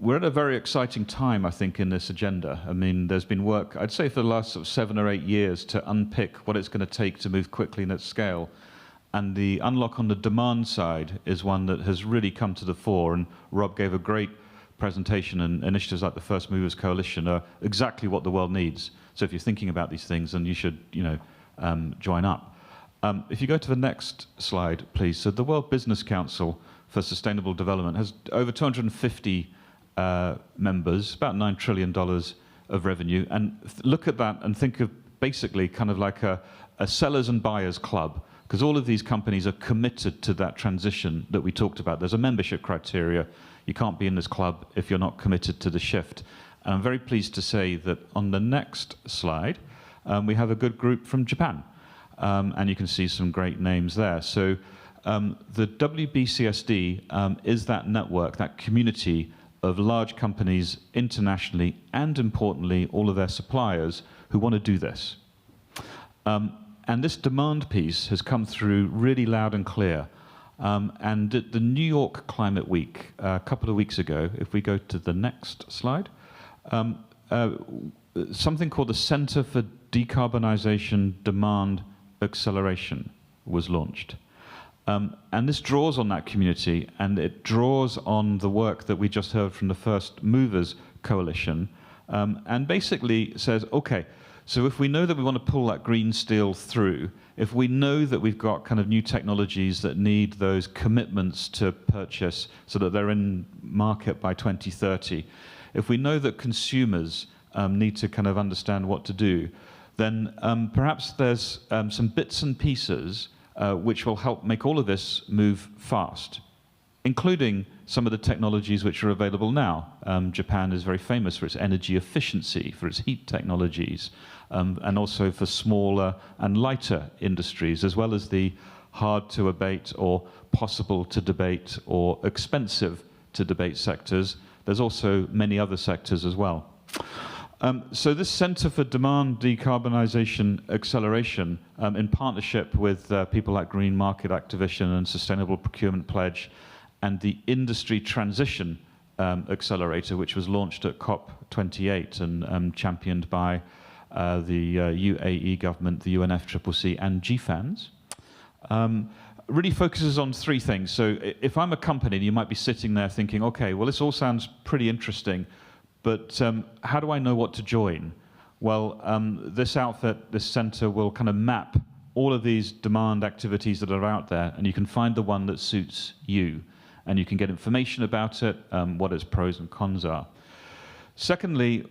we're at a very exciting time, I think, in this agenda. I mean, there's been work, I'd say, for the last sort of 7 or 8 years to unpick what it's going to take to move quickly and at scale. And the unlock on the demand side is one that has really come to the fore. And Rob gave a great presentation, and initiatives like the First Movers Coalition are exactly what the world needs. So if you're thinking about these things, then you should, join up. If you go to the next slide, please. So the World Business Council for Sustainable Development has over 250 members, about $9 trillion of revenue. And look at that and think of basically kind of like a sellers and buyers club, because all of these companies are committed to that transition that we talked about. There's a membership criteria. You can't be in this club if you're not committed to the shift. And I'm very pleased to say that on the next slide, we have a good group from Japan. And you can see some great names there. So the WBCSD is that network, that community of large companies internationally, and importantly, all of their suppliers who want to do this. And this demand piece has come through really loud and clear. And at the New York Climate Week, a couple of weeks ago, if we go to the next slide, something called the Center for Decarbonization Demand Acceleration was launched. And this draws on that community, and it draws on the work that we just heard from the First Movers Coalition, and basically says, okay, so if we know that we want to pull that green steel through, if we know that we've got kind of new technologies that need those commitments to purchase so that they're in market by 2030, if we know that consumers need to kind of understand what to do, then perhaps there's some bits and pieces which will help make all of this move fast, including some of the technologies which are available now. Japan is very famous for its energy efficiency, for its heat technologies, and also for smaller and lighter industries, as well as the hard to abate or possible to debate or expensive to debate sectors. There's also many other sectors as well. So this Center for Demand Decarbonization Acceleration, in partnership with people like Green Market Activation and Sustainable Procurement Pledge, and the Industry Transition Accelerator, which was launched at COP28 and championed by the UAE government, the UNFCCC, and GFANZ, really focuses on 3 things. So if I'm a company, you might be sitting there thinking, okay, well, this all sounds pretty interesting, but how do I know what to join? Well, this outfit, this center, will kind of map all of these demand activities that are out there, and you can find the one that suits you. And you can get information about it, what its pros and cons are. Secondly,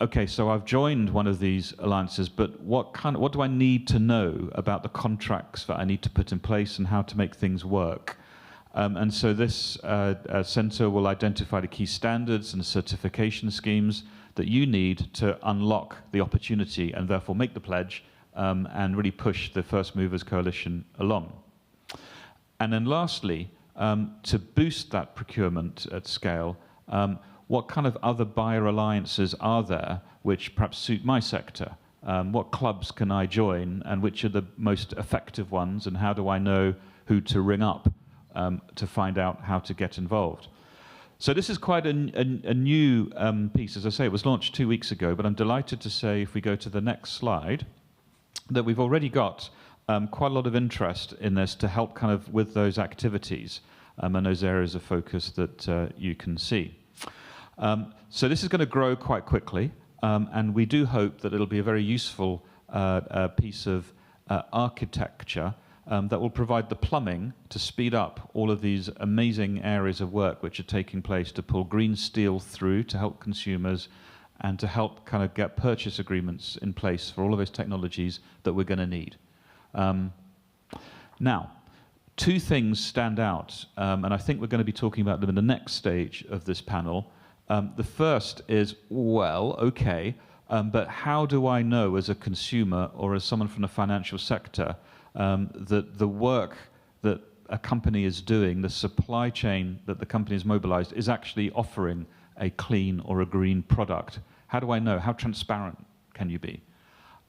okay, so I've joined one of these alliances, but what do I need to know about the contracts that I need to put in place and how to make things work? And so this center will identify the key standards and certification schemes that you need to unlock the opportunity and therefore make the pledge and really push the First Movers Coalition along. And then lastly, to boost that procurement at scale, what kind of other buyer alliances are there which perhaps suit my sector? What clubs can I join, and which are the most effective ones, and how do I know who to ring up to find out how to get involved? So this is quite a new piece. As I say, it was launched 2 weeks ago, but I'm delighted to say, if we go to the next slide, that we've already got quite a lot of interest in this to help kind of with those activities and those areas of focus that you can see. So this is going to grow quite quickly, and we do hope that it'll be a very useful piece of architecture that will provide the plumbing to speed up all of these amazing areas of work which are taking place to pull green steel through to help consumers and to help kind of get purchase agreements in place for all of those technologies that we're going to need. Now, two things stand out, and I think we're going to be talking about them in the next stage of this panel. The first is, well, okay, but how do I know as a consumer or as someone from the financial sector that the work that a company is doing, the supply chain that the company has mobilized, is actually offering a clean or a green product? How do I know? How transparent can you be?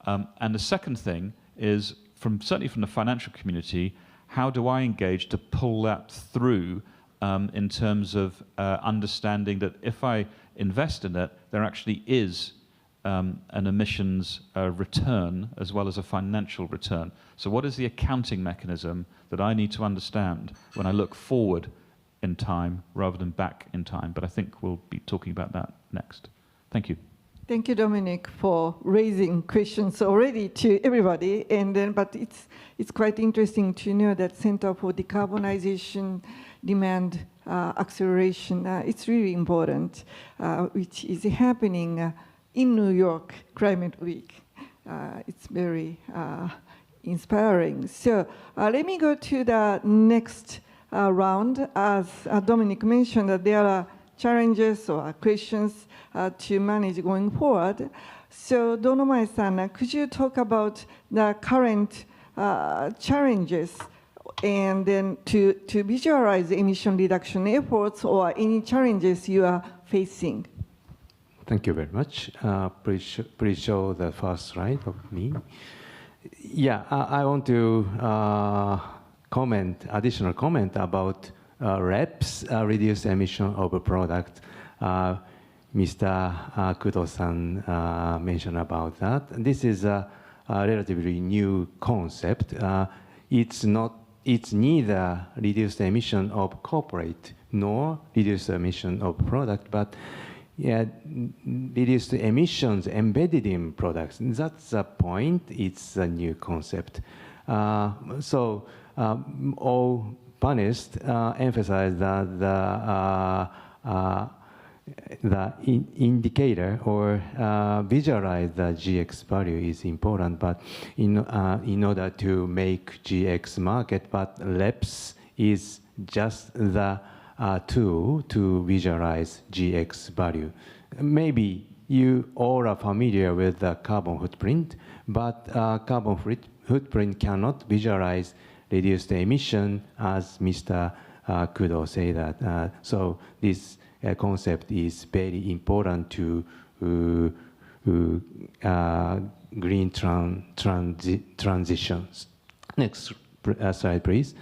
And the second thing is, certainly from the financial community, how do I engage to pull that through in terms of understanding that if I invest in it, there actually is an emissions return as well as a financial return. So what is the accounting mechanism that I need to understand when I look forward in time rather than back in time? But I think we'll be talking about that next. Thank you. Thank you, Dominic, for raising questions already to everybody. And then, but it's quite interesting to know that Center for Decarbonization Demand Acceleration, it's really important, which is happening in New York Climate Week. It's very inspiring. So let me go to the next round. As Dominic mentioned, that there are challenges or questions to manage going forward. So Donomai-san, could you talk about the current challenges and then to visualize emission reduction efforts or any challenges you are facing? Thank you very much. Please show the first slide of me. Yeah, I want to additional comment about REPs, reduced emission of a product. Mr. Kudo-san mentioned about that. This is a relatively new concept. It's neither reduced emission of corporate nor reduced emission of product, but reduced emissions embedded in products. That's the point. It's a new concept. So all panelists emphasize that the indicator or visualize the GX value is important, but in order to make GX market, but REPs is just the tool to visualize GX value. Maybe you all are familiar with the carbon footprint, but carbon footprint cannot visualize reduced emission, as Mr. Kudo said that. So this concept is very important to green transitions. Next slide, please.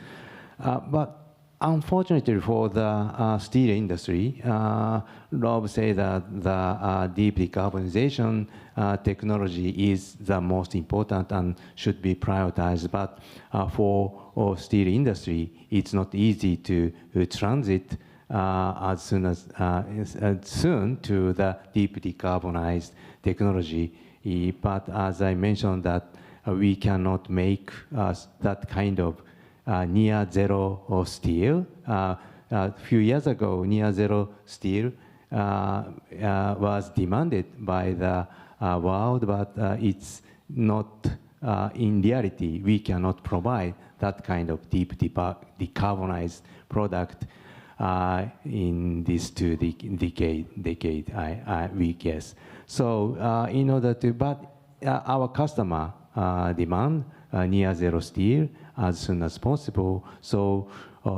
But unfortunately for the steel industry, Rob said that the deep decarbonization technology is the most important and should be prioritized. But for steel industry, it's not easy to transit as soon to the deep decarbonized technology. But as I mentioned, that we cannot make that kind of near zero steel. A few years ago, near zero steel was demanded by the world, but it's not in reality. We cannot provide that kind of deep decarbonized product in this decade, we guess. So in order to, but our customer demand near zero steel as soon as possible. So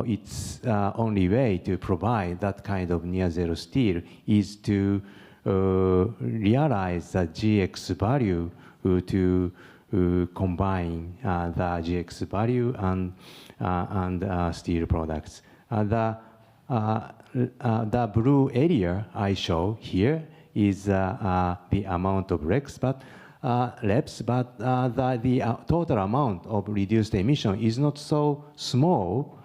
it's only way to provide that kind of near zero steel is to realize the GX value to combine the GX value and steel products. The blue area I show here is the amount of REPs, but the total amount of reduced emission is not so small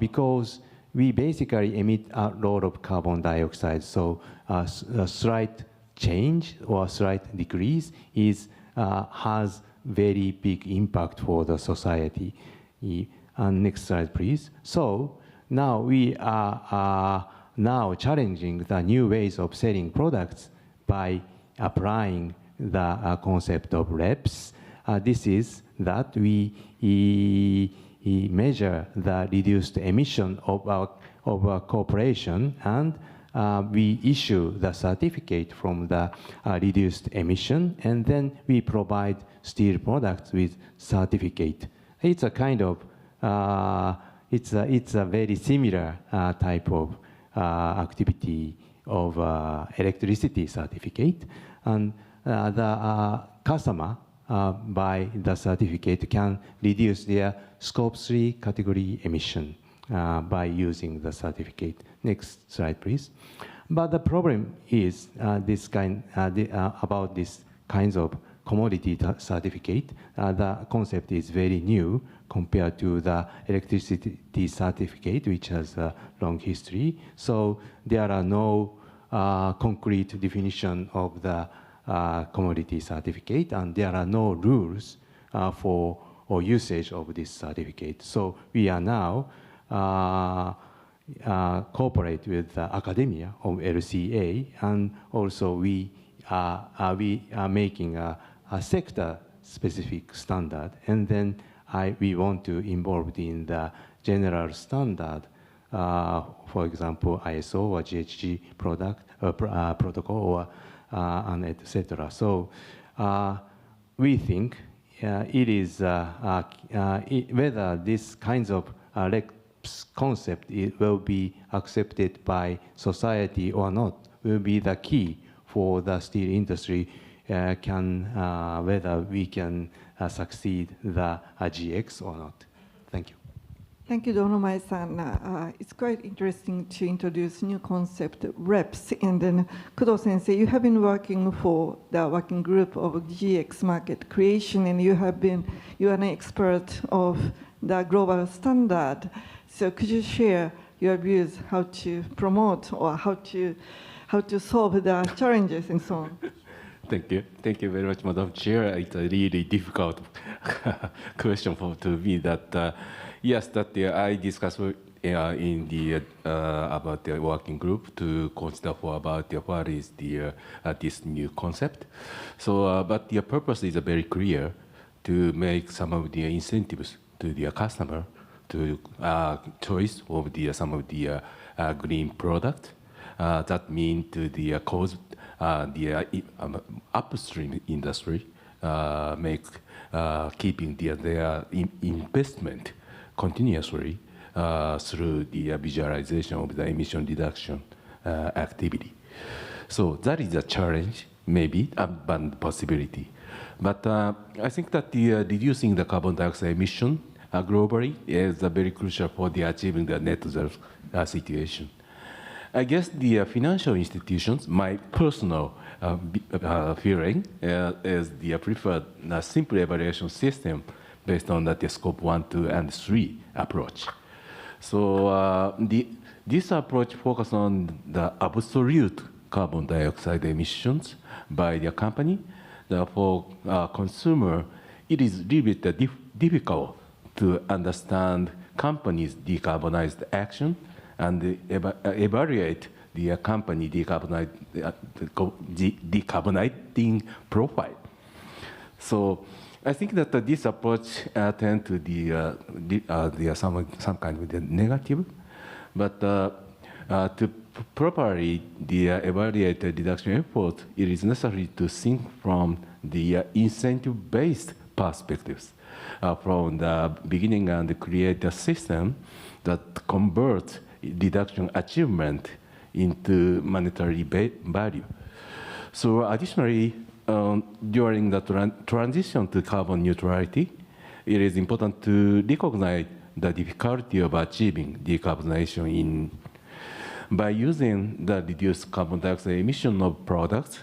because we basically emit a lot of carbon dioxide. So a slight change or slight decrease has very big impact for the society. And next slide, please. So now we are now challenging the new ways of selling products by applying the concept of REPS. This is that we measure the reduced emission of our corporation, and we issue the certificate from the reduced emission, and then we provide steel products with certificate. It's a kind of it's a very similar type of activity of electricity certificate, and the customer by the certificate can reduce their scope 3 category emission by using the certificate. Next slide, please. But the problem is about this kinds of commodity certificate. The concept is very new compared to the electricity certificate, which has a long history. So there are no concrete definition of the commodity certificate, and there are no rules for usage of this certificate. So we are now cooperate with academia of LCA, and also we are making a sector-specific standard, and then we want to involve in the general standard, for example, ISO or GHG protocol, or and etc. So we think it is whether this kinds of concept will be accepted by society or not will be the key for the steel industry whether we can succeed the GX or not. Thank you. Thank you, Donomai-san. It's quite interesting to introduce new concept, REPS. And then, Kudo-sensei, you have been working for the working group of GX market creation, and you are an expert of the global standard. So could you share your views how to promote or how to solve the challenges and so on? Thank you. Thank you very much, Madam Chair. It's a really difficult question to me that, yes, that I discussed in the about the working group to consider about what is this new concept. So, but the purpose is very clear to make some of the incentives to the customer to choice of some of the green product. That means to the cause the upstream industry keeping their investment continuously through the visualization of the emission reduction activity. So that is a challenge, maybe, but possibility. But I think that reducing the carbon dioxide emission globally is very crucial for achieving the net zero situation. I guess the financial institutions, my personal feeling is the preferred simple evaluation system based on the scope 1, 2, and 3 approach. So this approach focuses on the absolute carbon dioxide emissions by the company. Therefore, consumer, it is a little bit difficult to understand companies' decarbonized action and evaluate the company decarbonizing profile. So I think that this approach tends to some kind of negative, but to properly evaluate the reduction effort, it is necessary to think from the incentive-based perspectives from the beginning and create a system that converts reduction achievement into monetary value. So additionally, during the transition to carbon neutrality, it is important to recognize the difficulty of achieving decarbonization by using the reduced carbon dioxide emission of products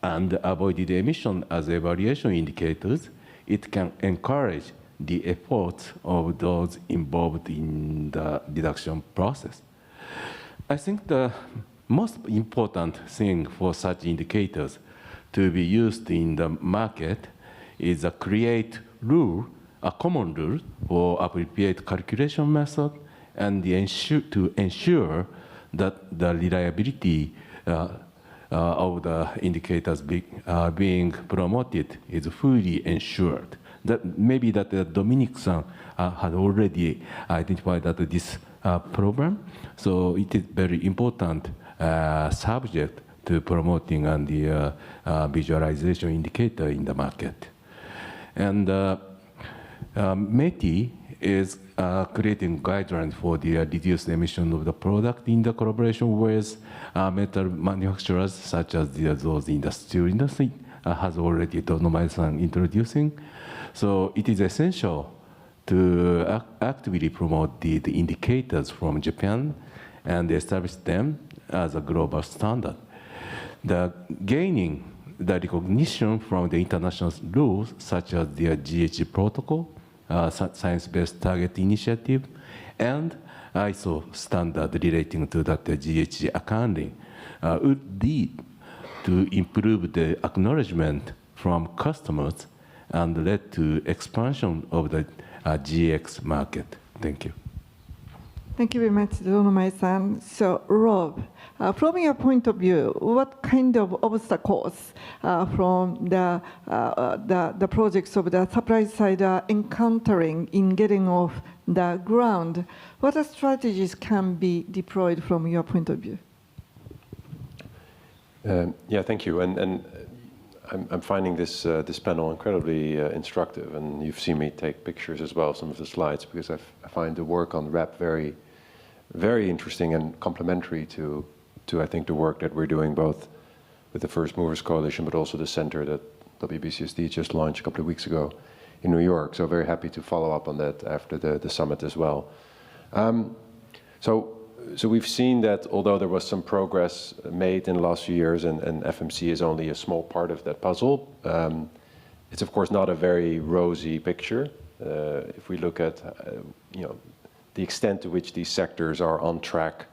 and avoided emission as evaluation indicators. It can encourage the efforts of those involved in the reduction process. I think the most important thing for such indicators to be used in the market is a create rule, a common rule for appropriate calculation method, and to ensure that the reliability of the indicators being promoted is fully ensured. That maybe that Dominic-san had already identified that this program, so it is very important subject to promoting and the visualization indicator in the market. And METI is creating guidelines for the reduced emission of the product in the collaboration with metal manufacturers, such as those in the steel industry, has already Donomai-san introducing. So it is essential to actively promote the indicators from Japan and establish them as a global standard. The gaining the recognition from the international rules, such as the GHG protocol, Science-Based Target Initiative, and ISO standard relating to that GHG accounting, would lead to improve the acknowledgement from customers and led to expansion of the GX market. Thank you. Thank you very much, Donomai-san. So, Rob, from your point of view, what kind of obstacles from the projects of the supply side are encountering in getting off the ground? What strategies can be deployed from your point of view? Yeah, thank you. And I'm finding this panel incredibly instructive, and you've seen me take pictures as well of some of the slides, because I find the work on REP very, very interesting and complementary to I think the work that we're doing both with the First Movers Coalition, but also the center that WBCSD just launched a couple of weeks ago in New York. So very happy to follow up on that after the summit as well. So we've seen that although there was some progress made in the last few years, and FMC is only a small part of that puzzle, it's of course not a very rosy picture. If we look at the extent to which these sectors are on track,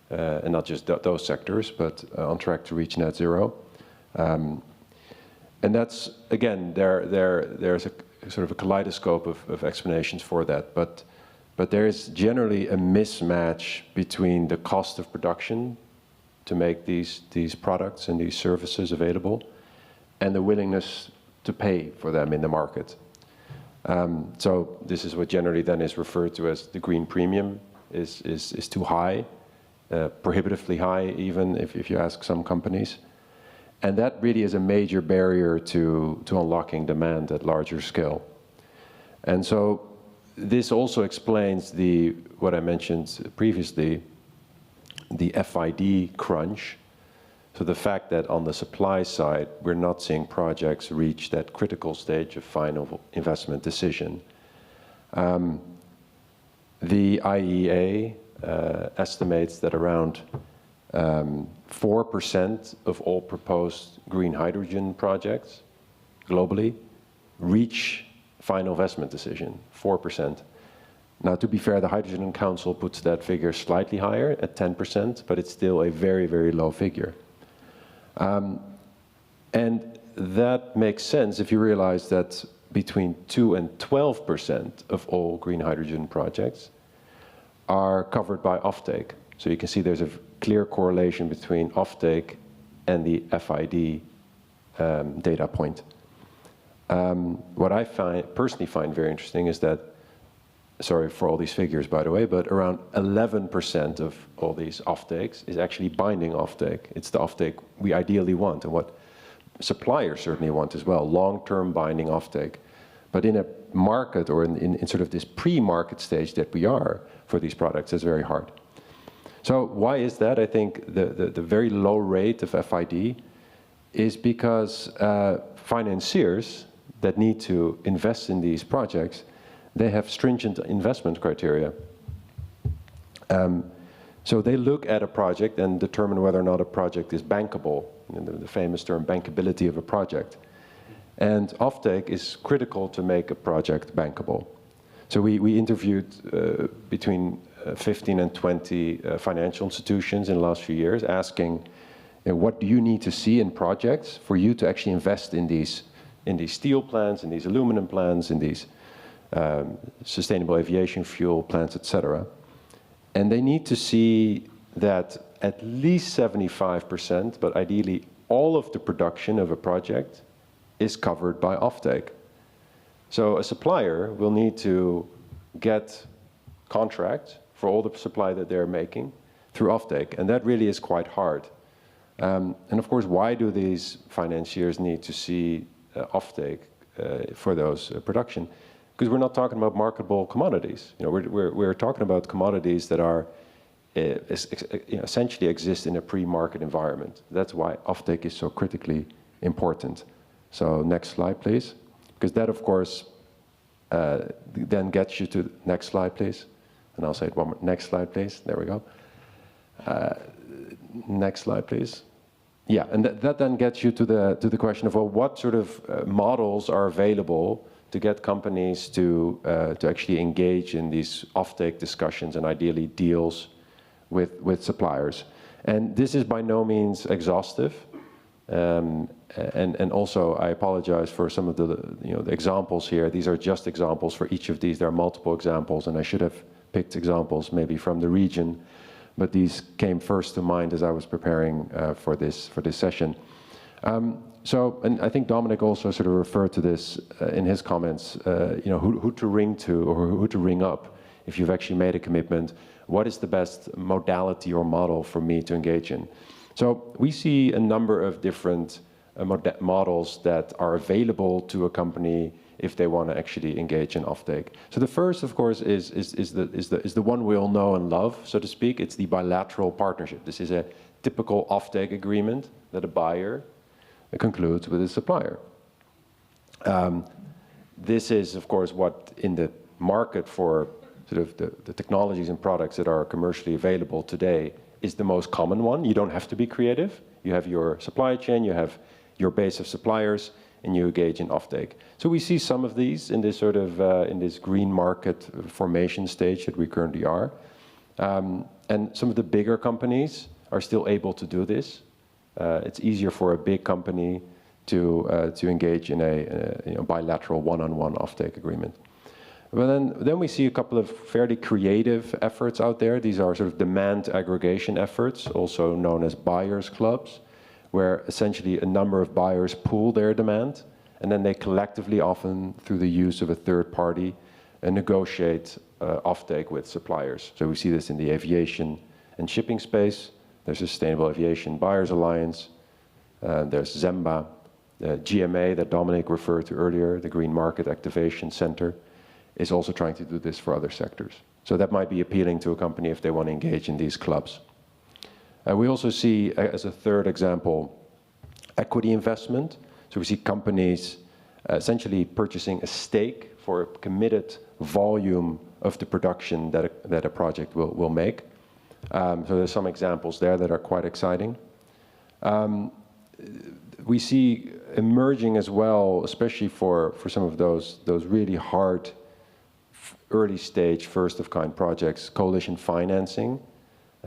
and not just those sectors, but on track to reach net zero. And that's, again, there's a sort of a kaleidoscope of explanations for that. But there is generally a mismatch between the cost of production to make these products and these services available and the willingness to pay for them in the market. So this is what generally then is referred to as the green premium is too high, prohibitively high even if you ask some companies. And that really is a major barrier to unlocking demand at larger scale. And so this also explains what I mentioned previously, the FID crunch. So the fact that on the supply side, we're not seeing projects reach that critical stage of final investment decision. The IEA estimates that around 4% of all proposed green hydrogen projects globally reach final investment decision, 4%. Now, to be fair, the Hydrogen Council puts that figure slightly higher at 10%, but it's still a very, very low figure. And that makes sense if you realize that between 2 and 12% of all green hydrogen projects are covered by offtake. So you can see there's a clear correlation between offtake and the FID data point. What I personally find very interesting is that, sorry for all these figures, by the way, but around 11% of all these offtakes is actually binding offtake. It's the offtake we ideally want, and what suppliers certainly want as well, long-term binding offtake. But in a market or in sort of this pre-market stage that we are for these products, it's very hard. So why is that? I think the very low rate of FID is because financiers that need to invest in these projects, they have stringent investment criteria. So they look at a project and determine whether or not a project is bankable, the famous term bankability of a project. And offtake is critical to make a project bankable. So we interviewed between 15 and 20 financial institutions in the last few years, asking, what do you need to see in projects for you to actually invest in these steel plants, in these aluminum plants, in these sustainable aviation fuel plants, etc. And they need to see that at least 75%, but ideally all of the production of a project is covered by offtake. So a supplier will need to get contracts for all the supply that they're making through offtake, and that really is quite hard. And of course, why do these financiers need to see offtake for those production? Because we're not talking about marketable commodities. You know, we're talking about commodities that are essentially exist in a pre-market environment. That's why offtake is so critically important. So next slide, please. Because that, of course, then gets you to next slide, please. And I'll say it one more. Next slide, please. There we go. Next slide, please. Yeah, and that then gets you to the question of, well, what sort of models are available to get companies to actually engage in these offtake discussions and ideally deals with suppliers. And this is by no means exhaustive. And also, I apologize for some of the examples here. These are just examples for each of these. There are multiple examples, and I should have picked examples maybe from the region, but these came first to mind as I was preparing for this session. And I think Dominic also sort of referred to this in his comments. Who to ring to or who to ring up if you've actually made a commitment. What is the best modality or model for me to engage in? So we see a number of different models that are available to a company if they want to actually engage in offtake. So the first, of course, is the one we all know and love, so to speak. It's the bilateral partnership. This is a typical offtake agreement that a buyer concludes with a supplier. This is, of course, what in the market for sort of the technologies and products that are commercially available today is the most common one. You don't have to be creative. You have your supply chain, you have your base of suppliers, and you engage in offtake. So we see some of these in this sort of in this green market formation stage that we currently are. And some of the bigger companies are still able to do this. It's easier for a big company to engage in a bilateral one-on-one offtake agreement. But then we see a couple of fairly creative efforts out there. These are sort of demand aggregation efforts, also known as buyers clubs, where essentially a number of buyers pool their demand, and then they collectively, often through the use of a third party, negotiate offtake with suppliers. So we see this in the aviation and shipping space. There's Sustainable Aviation Buyers Alliance. There's ZEMBA, the GMA that Dominic referred to earlier, the Green Market Activation Center, is also trying to do this for other sectors. So that might be appealing to a company if they want to engage in these clubs. We also see, as a third example, equity investment. So we see companies essentially purchasing a stake for a committed volume of the production that a project will make. So there's some examples there that are quite exciting. We see emerging as well, especially for some of those really hard early stage, first of kind projects, coalition financing.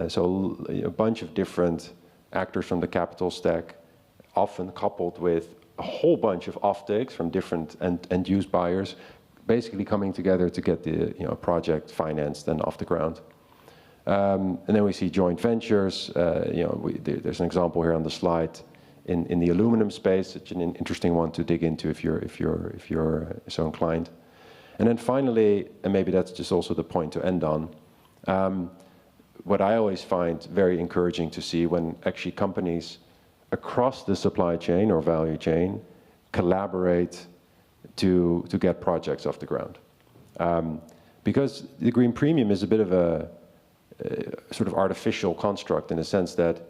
So a bunch of different actors from the capital stack, often coupled with a whole bunch of offtakes from different end-use buyers, basically coming together to get the project financed and off the ground. And then we see joint ventures. There's an example here on the slide in the aluminum space. It's an interesting one to dig into if you're so inclined. And then finally, and maybe that's just also the point to end on, what I always find very encouraging to see when actually companies across the supply chain or value chain collaborate to get projects off the ground. Because the green premium is a bit of a sort of artificial construct in the sense that,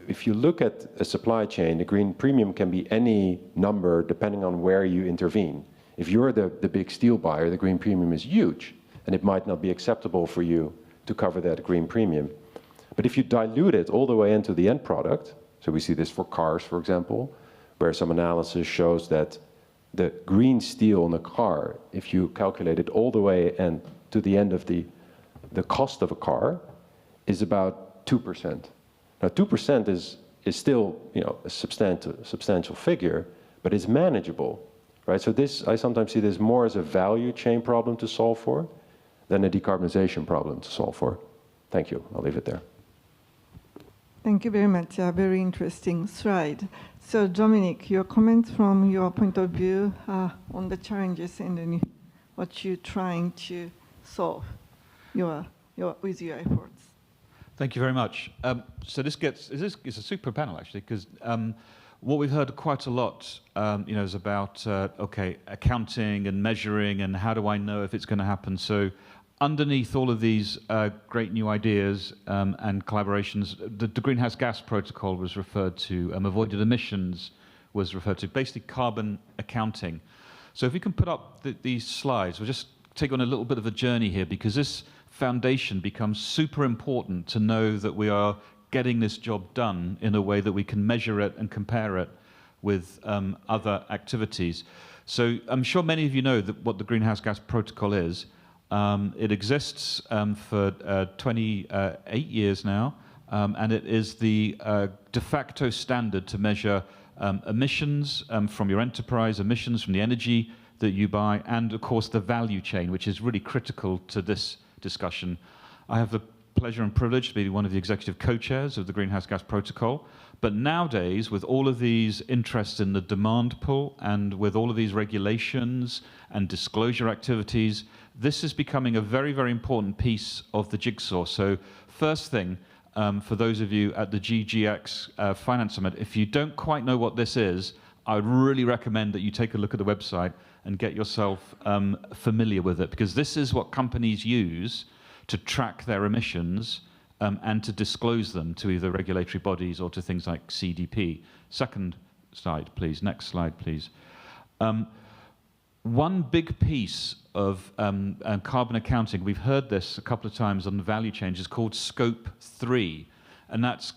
if you look at a supply chain, the green premium can be any number depending on where you intervene. If you're the big steel buyer, the green premium is huge, and it might not be acceptable for you to cover that green premium. But if you dilute it all the way into the end product, so we see this for cars, for example, where some analysis shows that the green steel in a car, if you calculate it all the way and to the end of the cost of a car, is about 2%. Now, 2% is still a substantial figure, but it's manageable. Right? So this, I sometimes see this more as a value chain problem to solve for than a decarbonization problem to solve for. Thank you. I'll leave it there. Thank you very much. A very interesting slide. So, Dominic, your comments from your point of view on the challenges and then what you're trying to solve with your efforts. Thank you very much. So this is a super panel actually, because what we've heard quite a lot, is about accounting and measuring and how do I know if it's going to happen. So underneath all of these great new ideas and collaborations, the greenhouse gas protocol was referred to, avoided emissions was referred to, basically carbon accounting. So if we can put up these slides, we'll just take on a little bit of a journey here, because this foundation becomes super important to know that we are getting this job done in a way that we can measure it and compare it with other activities. So I'm sure many of you know what the greenhouse gas protocol is. It exists for 28 years now, and it is the de facto standard to measure emissions from your enterprise, emissions from the energy that you buy, and of course the value chain, which is really critical to this discussion. I have the pleasure and privilege to be one of the executive co-chairs of the Greenhouse Gas Protocol. But nowadays, with all of these interests in the demand pull and with all of these regulations and disclosure activities, this is becoming a very, very important piece of the jigsaw. So first thing, for those of you at the GGX Finance Summit, if you don't quite know what this is, I would really recommend that you take a look at the website and get yourself familiar with it, because this is what companies use to track their emissions and to disclose them to either regulatory bodies or to things like CDP. Second slide, please. Next slide, please. One big piece of carbon accounting, we've heard this a couple of times on the value chain, is called Scope 3. And that's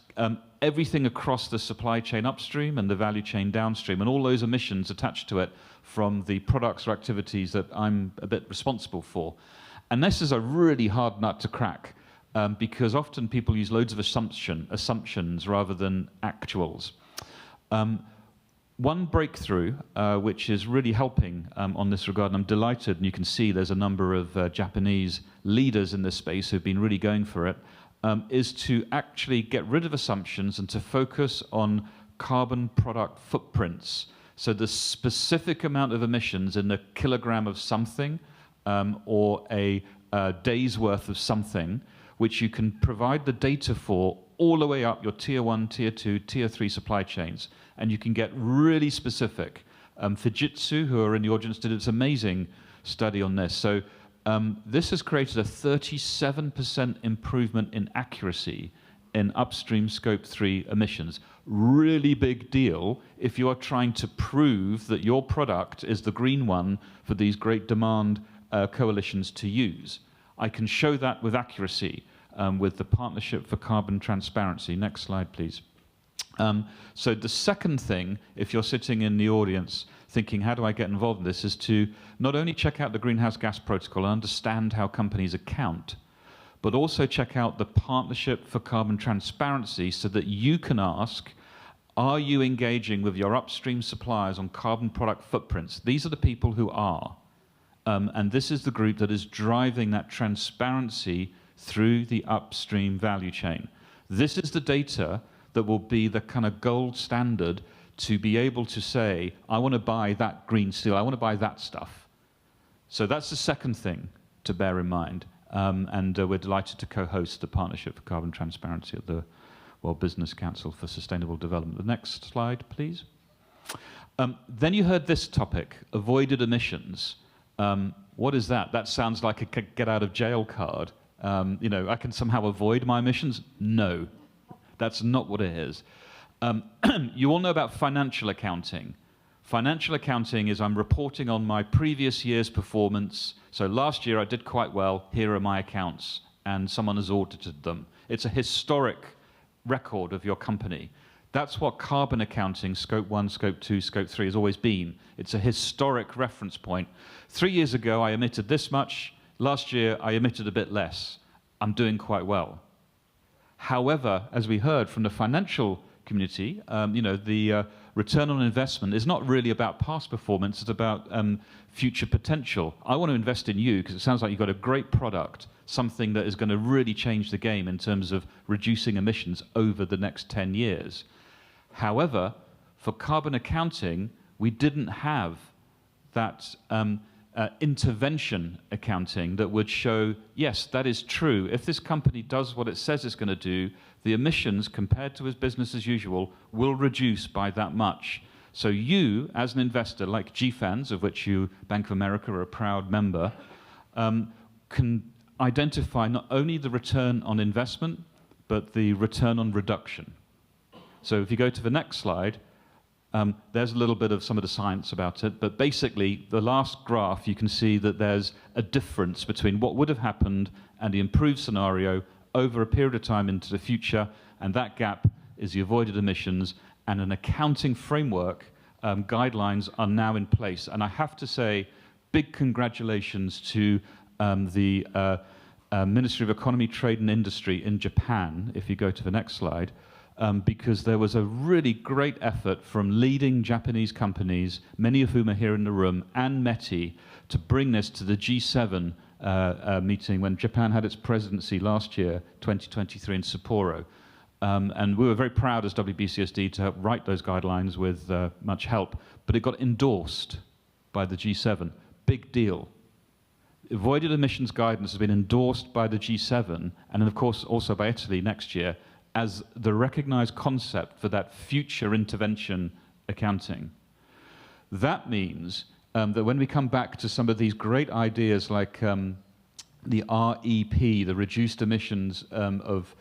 everything across the supply chain upstream and the value chain downstream, and all those emissions attached to it from the products or activities that I'm a bit responsible for. And this is a really hard nut to crack, because often people use loads of assumptions rather than actuals. One breakthrough, which is really helping on this regard, and I'm delighted, and you can see there's a number of Japanese leaders in this space who've been really going for it, is to actually get rid of assumptions and to focus on carbon product footprints. So the specific amount of emissions in a kilogram of something or a day's worth of something, which you can provide the data for all the way up your tier 1, tier 2, tier 3 supply chains. And you can get really specific. Fujitsu, who are in the audience, did this amazing study on this. So this has created a 37% improvement in accuracy in upstream Scope 3 emissions. Really big deal if you are trying to prove that your product is the green one for these great demand coalitions to use. I can show that with accuracy with the Partnership for Carbon Transparency. Next slide, please. So the second thing, if you're sitting in the audience thinking, how do I get involved in this, is to not only check out the Greenhouse Gas Protocol and understand how companies account, but also check out the Partnership for Carbon Transparency so that you can ask, are you engaging with your upstream suppliers on carbon product footprints? These are the people who are. And this is the group that is driving that transparency through the upstream value chain. This is the data that will be the kind of gold standard to be able to say, I want to buy that green steel, I want to buy that stuff. So that's the second thing to bear in mind. And we're delighted to co-host the Partnership for Carbon Transparency at the World Business Council for Sustainable Development. The next slide, please. Then you heard this topic, avoided emissions. What is that? That sounds like a get-out-of-jail card. I can somehow avoid my emissions? No, that's not what it is. You all know about financial accounting. Financial accounting is I'm reporting on my previous year's performance. So last year I did quite well. Here are my accounts. And someone has audited them. It's a historic record of your company. That's what carbon accounting, Scope 1, Scope 2, Scope 3 has always been. It's a historic reference point. 3 years ago, I emitted this much. Last year, I emitted a bit less. I'm doing quite well. However, as we heard from the financial community, the return on investment is not really about past performance, it's about future potential. I want to invest in you because it sounds like you've got a great product, something that is going to really change the game in terms of reducing emissions over the next 10 years. However, for carbon accounting, we didn't have that intervention accounting that would show, yes, that is true. If this company does what it says it's going to do, the emissions compared to its business as usual will reduce by that much. So you, as an investor like GFANS, of which you, Bank of America, are a proud member, can identify not only the return on investment, but the return on reduction. So if you go to the next slide, there's a little bit of some of the science about it, but basically the last graph you can see that there's a difference between what would have happened and the improved scenario over a period of time into the future, and that gap is the avoided emissions, and an accounting framework guidelines are now in place. And I have to say, big congratulations to the Ministry of Economy, Trade and Industry in Japan, if you go to the next slide, because there was a really great effort from leading Japanese companies, many of whom are here in the room, and METI, to bring this to the G7 meeting when Japan had its presidency last year, 2023, in Sapporo. And we were very proud as WBCSD to help write those guidelines with much help, but it got endorsed by the G7. Big deal. Avoided emissions guidance has been endorsed by the G7, and then of course also by Italy next year, as the recognized concept for that future intervention accounting. That means that when we come back to some of these great ideas like the REP, the reduced emissions of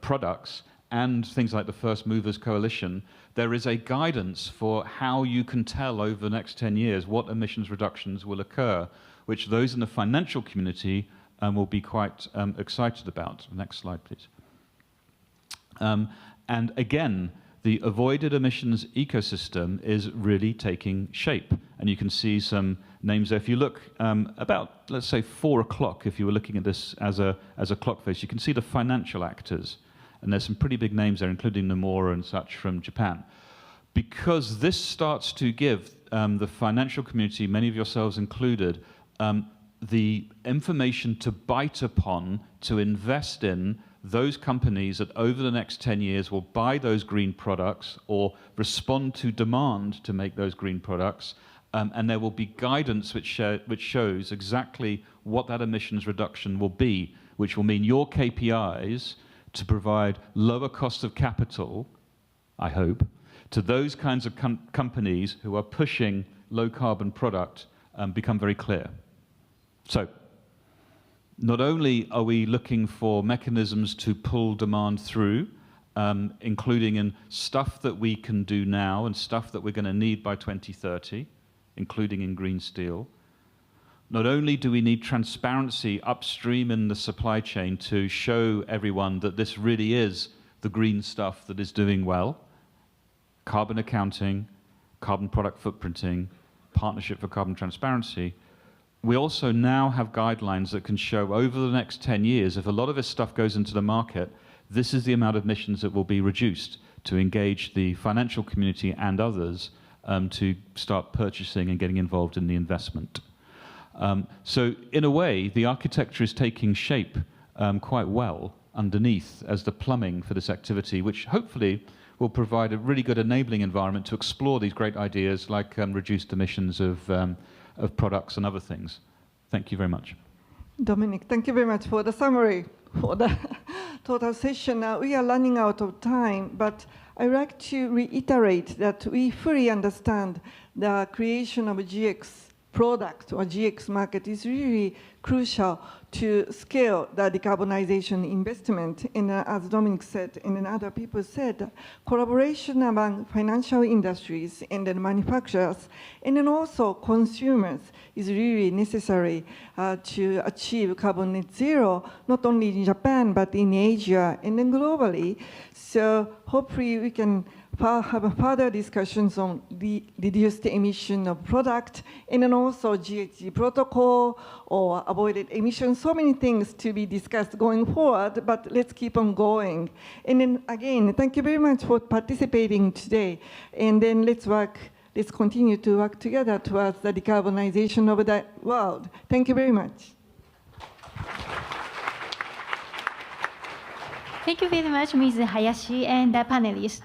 products, and things like the First Movers Coalition, there is a guidance for how you can tell over the next 10 years what emissions reductions will occur, which those in the financial community will be quite excited about. Next slide, please. And again, the avoided emissions ecosystem is really taking shape. And you can see some names there. If you look about, let's say, 4 o'clock, if you were looking at this as a clock face, you can see the financial actors. And there's some pretty big names there, including Nomura and such from Japan. Because this starts to give the financial community, many of yourselves included, the information to bite upon, to invest in, those companies that over the next 10 years will buy those green products or respond to demand to make those green products, and there will be guidance which shows exactly what that emissions reduction will be, which will mean your KPIs to provide lower cost of capital, I hope, to those kinds of companies who are pushing low carbon product become very clear. So, not only are we looking for mechanisms to pull demand through, including in stuff that we can do now and stuff that we're going to need by 2030, including in green steel. Not only do we need transparency upstream in the supply chain to show everyone that this really is the green stuff that is doing well, carbon accounting, carbon product footprinting, partnership for carbon transparency, we also now have guidelines that can show over the next 10 years, if a lot of this stuff goes into the market, this is the amount of emissions that will be reduced to engage the financial community and others to start purchasing and getting involved in the investment. So in a way, the architecture is taking shape quite well underneath as the plumbing for this activity, which hopefully will provide a really good enabling environment to explore these great ideas like reduced emissions of products and other things. Thank you very much. Dominic, thank you very much for the summary for the total session. We are running out of time, but I'd like to reiterate that we fully understand the creation of a GX product or GX market is really crucial to scale the decarbonization investment. And as Dominic said, and then other people said, collaboration among financial industries and then manufacturers, and then also consumers is really necessary to achieve carbon net zero, not only in Japan, but in Asia and then globally. So hopefully we can have further discussions on the reduced emission of product, and then also GHG protocol or avoided emissions. So many things to be discussed going forward, but let's keep on going. And then again, thank you very much for participating today. And then let's continue to work together towards the decarbonization of the world. Thank you very much. Thank you very much, Ms. Hayashi and the panelists.